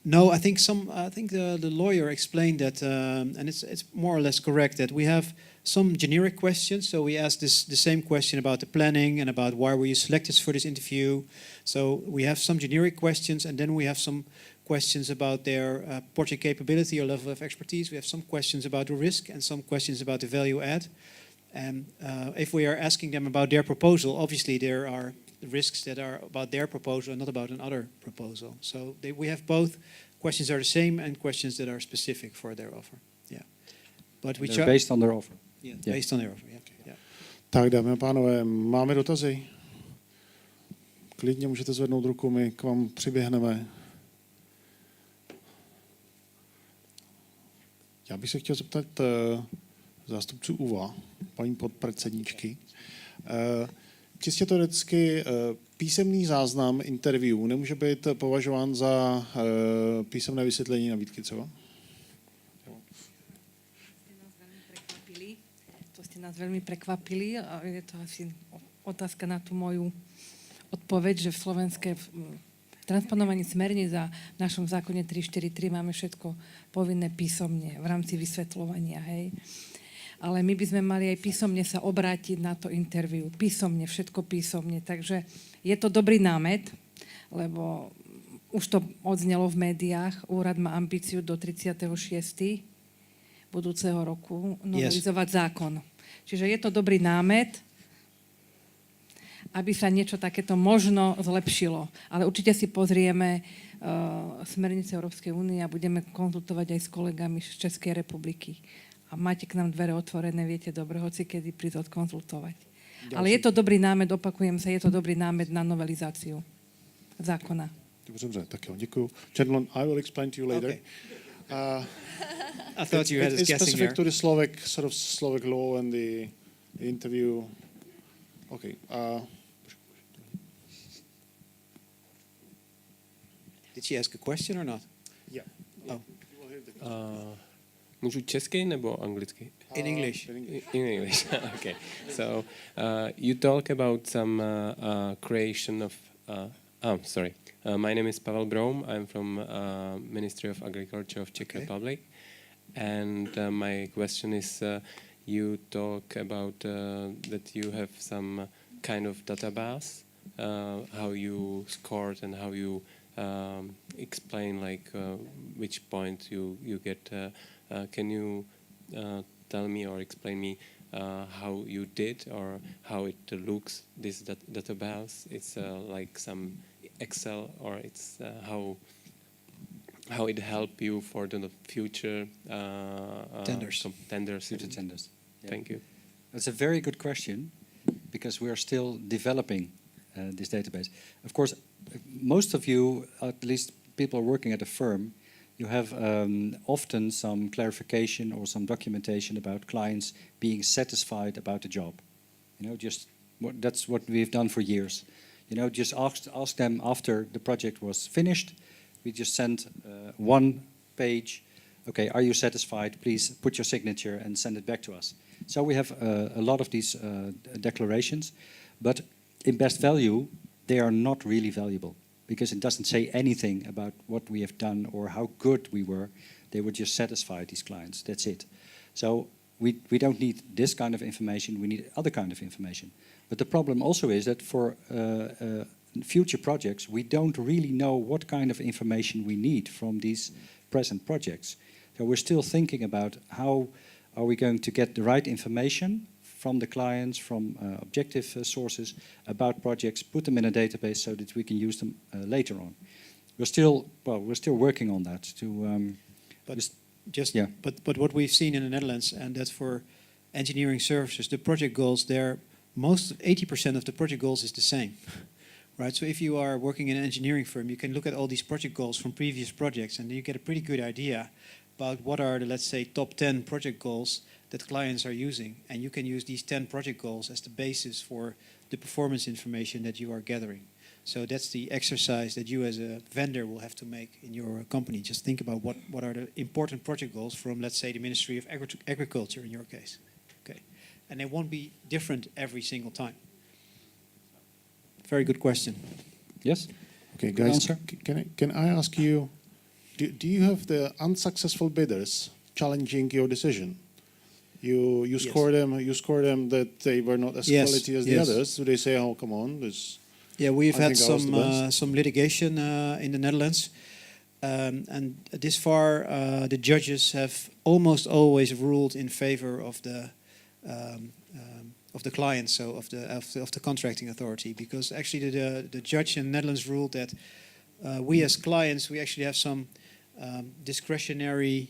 No, I think the lawyer explained that, and it's more or less correct, that we have some generic questions. So we ask the same question about the planning and about why were you selected for this interview. So we have some generic questions, and then we have some questions about their project capability or level of expertise. We have some questions about the risk and some questions about the value add. And if we are asking them about their proposal, obviously there are risks that are about their proposal and not about another proposal. So we have both questions that are the same and questions that are specific for their offer. Yeah, but They're based on their offer. Yeah, based on their offer. Yeah. Yeah. Tak, dámy a pánové, máme dotazy? Klidně můžete zvednout ruku, my k vám přiběhneme. Já bych se chtěl zeptat zástupců UVA, paní podpredsedničky. Čistě teoreticky písemný záznam interview nemůže být považován za písemné vysvětlení nabídky, co? To ste nás veľmi prekvapili a je to asi otázka na tú moju odpoveď, že v slovenské transponovaní smerníc a v našom zákone 343 máme všetko povinné písomne v rámci vysvetľovania, hej. Ale my by sme mali aj písomne sa obrátiť na to interview. Písomne, všetko písomne. Takže je to dobrý námet, lebo už to odznelo v médiách. Úrad má ambíciu do 36. budúceho roku novelizovať zákon. Čiže je to dobrý námet, aby sa niečo takéto možno zlepšilo. Ale určite si pozrieme smernice Európskej únie a budeme konzultovať aj s kolegami z Českej republiky. A máte k nám dvere otvorené, viete dobre, hoci kedy prísť odkonzultovať. Ale je to dobrý námet, opakujem sa, je to dobrý námet na novelizáciu zákona. Dobře, tak jo, děkuju. Gentlemen, I will explain to you later. Okay. I thought you had us it's guessing specific there. to the Slovak law and the interview. Okay. Did she ask a question or not? Yeah. Můžu česky nebo anglicky? In English. In English. Okay. So you talk about some creation of. Sorry. My name is Pavel Brom. I'm from Ministry of Agriculture of Czech Republic, and my question is: you talk about that you have some kind of database, how you scored and how you explain like which point you get. Can you tell me or explain me how you did or how it looks, this database? It's like some Excel, or it's how it help you for the future Tenders. Tenders. Future tenders. Yeah. Thank you. That's a very good question, because we are still developing this database. Of course, most of you, at least people working at a firm, you have often some clarification or some documentation about clients being satisfied about the job. You know, just that's what we've done for years. You know, just ask them after the project was finished. We just sent one page. Okay, are you satisfied? Please put your signature and send it back to us. So we have a lot of these declarations, but in best value, they are not really valuable, because it doesn't say anything about what we have done or how good we were. They were just satisfied, these clients. That's it. So we don't need this kind of information. We need other kind of information. But the problem also is that for future projects, we don't really know what kind of information we need from these present projects. So we're still thinking about how are we going to get the right information from the clients, from objective sources about projects, put them in a database so that we can use them later on. We're still working on that. But what we've seen in the Netherlands, and that's for engineering services, the project goals there, 80% of the project goals is the same, right? So if you are working in an engineering firm, you can look at all these project goals from previous projects, and you get a pretty good idea about what are the, let's say, top 10 project goals that clients are using, and you can use these 10 project goals as the basis for the performance information that you are gathering. So that's the exercise that you as a vendor will have to make in your company. Just think about what are the important project goals from, let's say, the Ministry of Agriculture in your case. Okay, and they won't be different every single time. Very good question. Yes? Okay, guys, can I ask you, do you have the unsuccessful bidders challenging your decision? You score them that they were not as quality as the others. So they say, oh, come on, this. Yeah, we've had some litigation in the Netherlands, and this far the judges have almost always ruled in favor of the client, so of the contracting authority, because actually the judge in the Netherlands ruled that we as clients, we actually have some discretionary,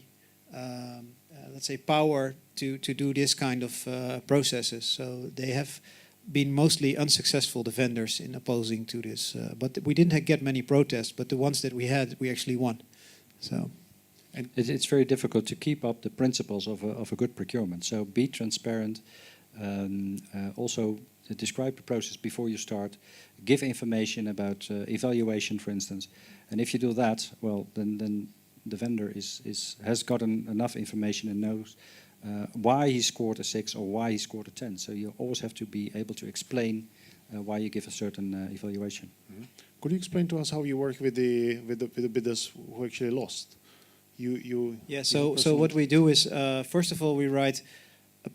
let's say, power to do this kind of processes. So they have been mostly unsuccessful, the vendors, in opposing to this. But we didn't get many protests, but the ones that we had, we actually won. So, and it's very difficult to keep up the principles of a good procurement. So be transparent. Also describe the process before you start. Give information about evaluation, for instance. And if you do that, well, then the vendor has gotten enough information and knows why he scored a 6 or why he scored a 10. So you always have to be able to explain why you give a certain evaluation. Mm-hmm. Could you explain to us how you work with the bidders who actually lost? So what we do is first of all we write,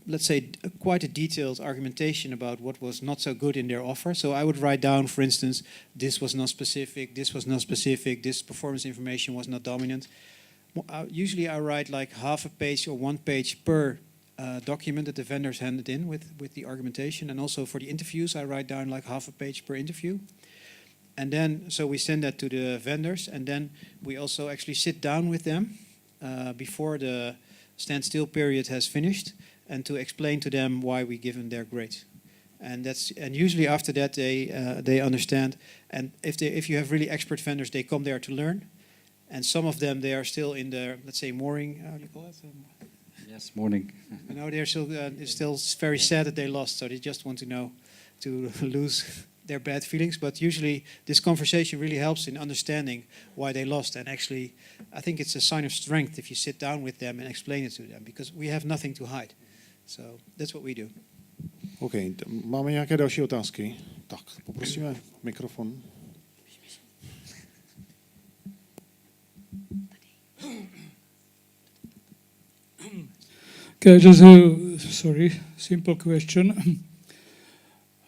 let's say, quite a detailed argumentation about what was not so good in their offer. So I would write down, for instance, this was not specific, this was not specific, this performance information was not dominant. Usually I write like half a page or 1 page per document that the vendors handed in with the argumentation. And also for the interviews, I write down like half a page per interview. And then, so we send that to the vendors, and then we also actually sit down with them before the standstill period has finished, and to explain to them why we give them their grade. And usually after that they understand. And if you have really expert vendors, they come there to learn. And some of them, they are still in their, let's say, mooring, how do you call it? Yes, morning. You know, they're still very sad that they lost, so they just want to know, to lose their bad feelings. But usually this conversation really helps in understanding why they lost. And actually, I think it's a sign of strength if you sit down with them and explain it to them, because we have nothing to hide. So that's what we do. OK, máme nějaké další otázky? Tak, poprosíme mikrofon. Okay, just a simple question.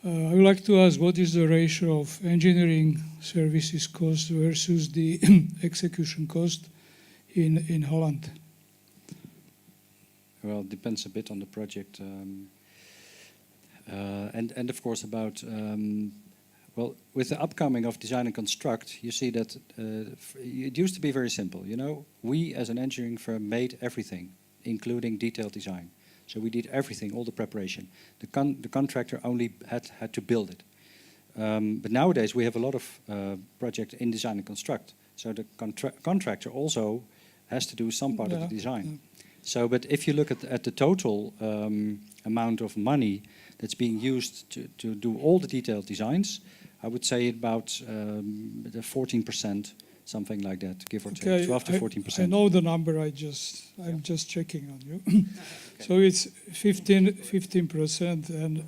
I would like to ask, what is the ratio of engineering services cost versus the execution cost in Holland? Well, it depends a bit on the project. And of course about, well, with the upcoming of design and construct, you see that it used to be very simple. You know, we as an engineering firm made everything, including detailed design. So we did everything, all the preparation. The contractor only had to build it. But nowadays we have a lot of projects in design and construct. So the contractor also has to do some part of the design. So, but if you look at the total amount of money that's being used to do all the detailed designs, I would say about the 14%, something like that, give or take, 12 to 14%. I know the number. I'm just checking on you. So it's 15%, and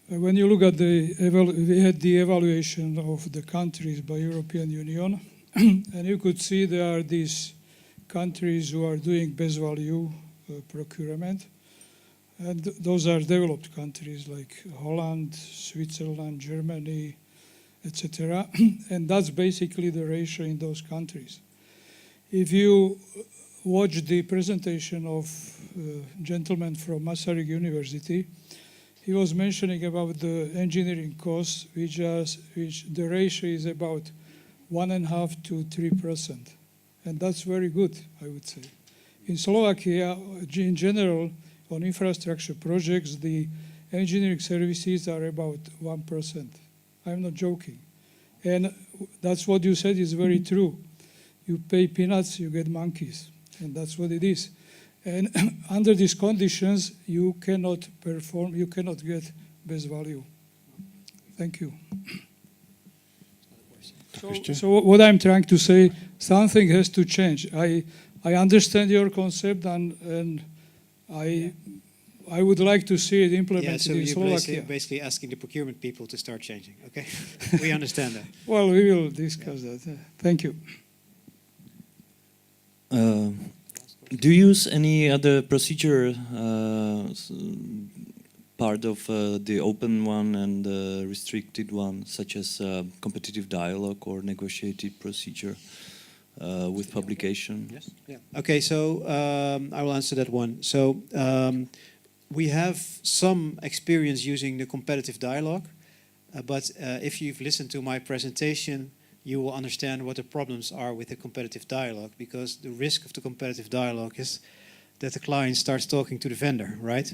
when you look at we had the evaluation of the countries by European Union, and you could see there are these countries who are doing best value procurement, and those are developed countries like Holland, Switzerland, Germany, etc. And that's basically the ratio in those countries. If you watch the presentation of a gentleman from Masaryk University, he was mentioning about the engineering costs, which the ratio is about 1.5 to 3%. And that's very good, I would say. In Slovakia, in general, on infrastructure projects, the engineering services are about 1%. I'm not joking. And that's what you said is very true. You pay peanuts, you get monkeys. And that's what it is. And under these conditions, you cannot perform, you cannot get best value. Thank you. So what I'm trying to say, something has to change. I understand your concept, and I would like to see it implemented in Slovakia. Basically asking the procurement people to start changing, okay? We understand that. Well, we will discuss that. Thank you. Do you use any other procedure, part of the open one and the restricted one, such as competitive dialogue or negotiated procedure with publication? Yes. Yeah. Okay, so I will answer that one. So we have some experience using the competitive dialogue, but if you've listened to my presentation, you will understand what the problems are with the competitive dialogue, because the risk of the competitive dialogue is that the client starts talking to the vendor, right?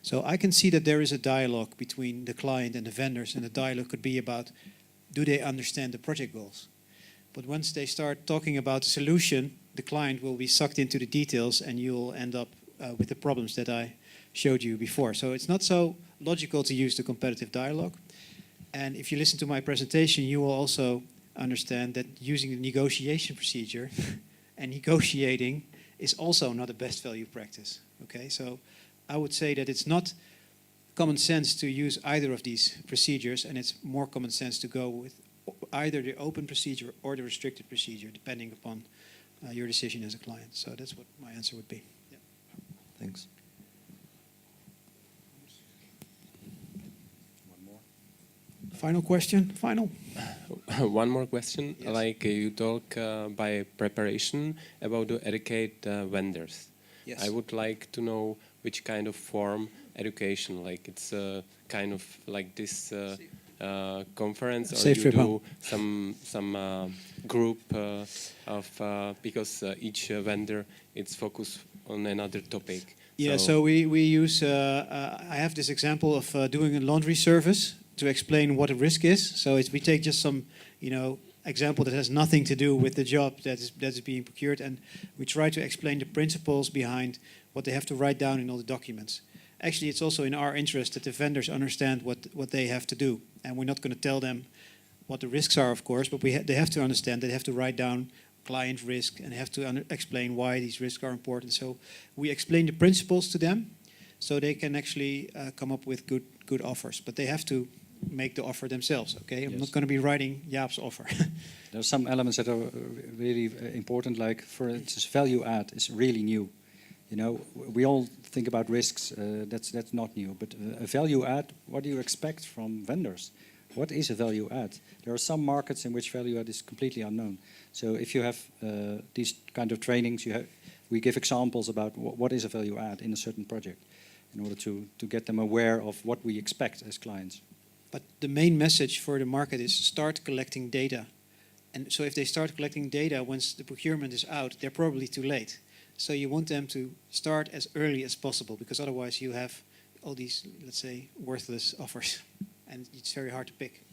So I can see that there is a dialogue between the client and the vendors, and the dialogue could be about, do they understand the project goals? But once they start talking about the solution, the client will be sucked into the details, and you'll end up with the problems that I showed you before. So it's not so logical to use the competitive dialogue. And if you listen to my presentation, you will also understand that using the negotiation procedure and negotiating is also not a best value practice. Okay, so I would say that it's not common sense to use either of these procedures, and it's more common sense to go with either the open procedure or the restricted procedure, depending upon your decision as a client. So that's what my answer would be. Yeah. Thanks. Final question? Final? One more question. Yes. Like you talk by preparation about to educate vendors. Yes. I would like to know which kind of form education, like it's kind of like this conference, or Safe you trip do home. some group of because each vendor it's focused on another topic. Yeah, so we use, I have this example of doing a laundry service to explain what a risk is. So we take just some, example that has nothing to do with the job that is being procured, and we try to explain the principles behind what they have to write down in all the documents. Actually, it's also in our interest that the vendors understand what they have to do, and we're not going to tell them what the risks are, of course, but they have to understand, they have to write down client risk and have to explain why these risks are important. So we explain the principles to them so they can actually come up with good offers, but they have to make the offer themselves, okay? I'm not going to be writing Jaap's offer. There are some elements that are really important, like, for instance, value add is really new. You know, we all think about risks, that's not new, but a value add, what do you expect from vendors? What is a value add? There are some markets in which value add is completely unknown. So if you have these kind of trainings, we give examples about what is a value add in a certain project in order to get them aware of what we expect as clients. But the main message for the market is start collecting data. And so if they start collecting data once the procurement is out, they're probably too late. So you want them to start as early as possible, because otherwise you have all these, let's say, worthless offers. And it's very hard to pick.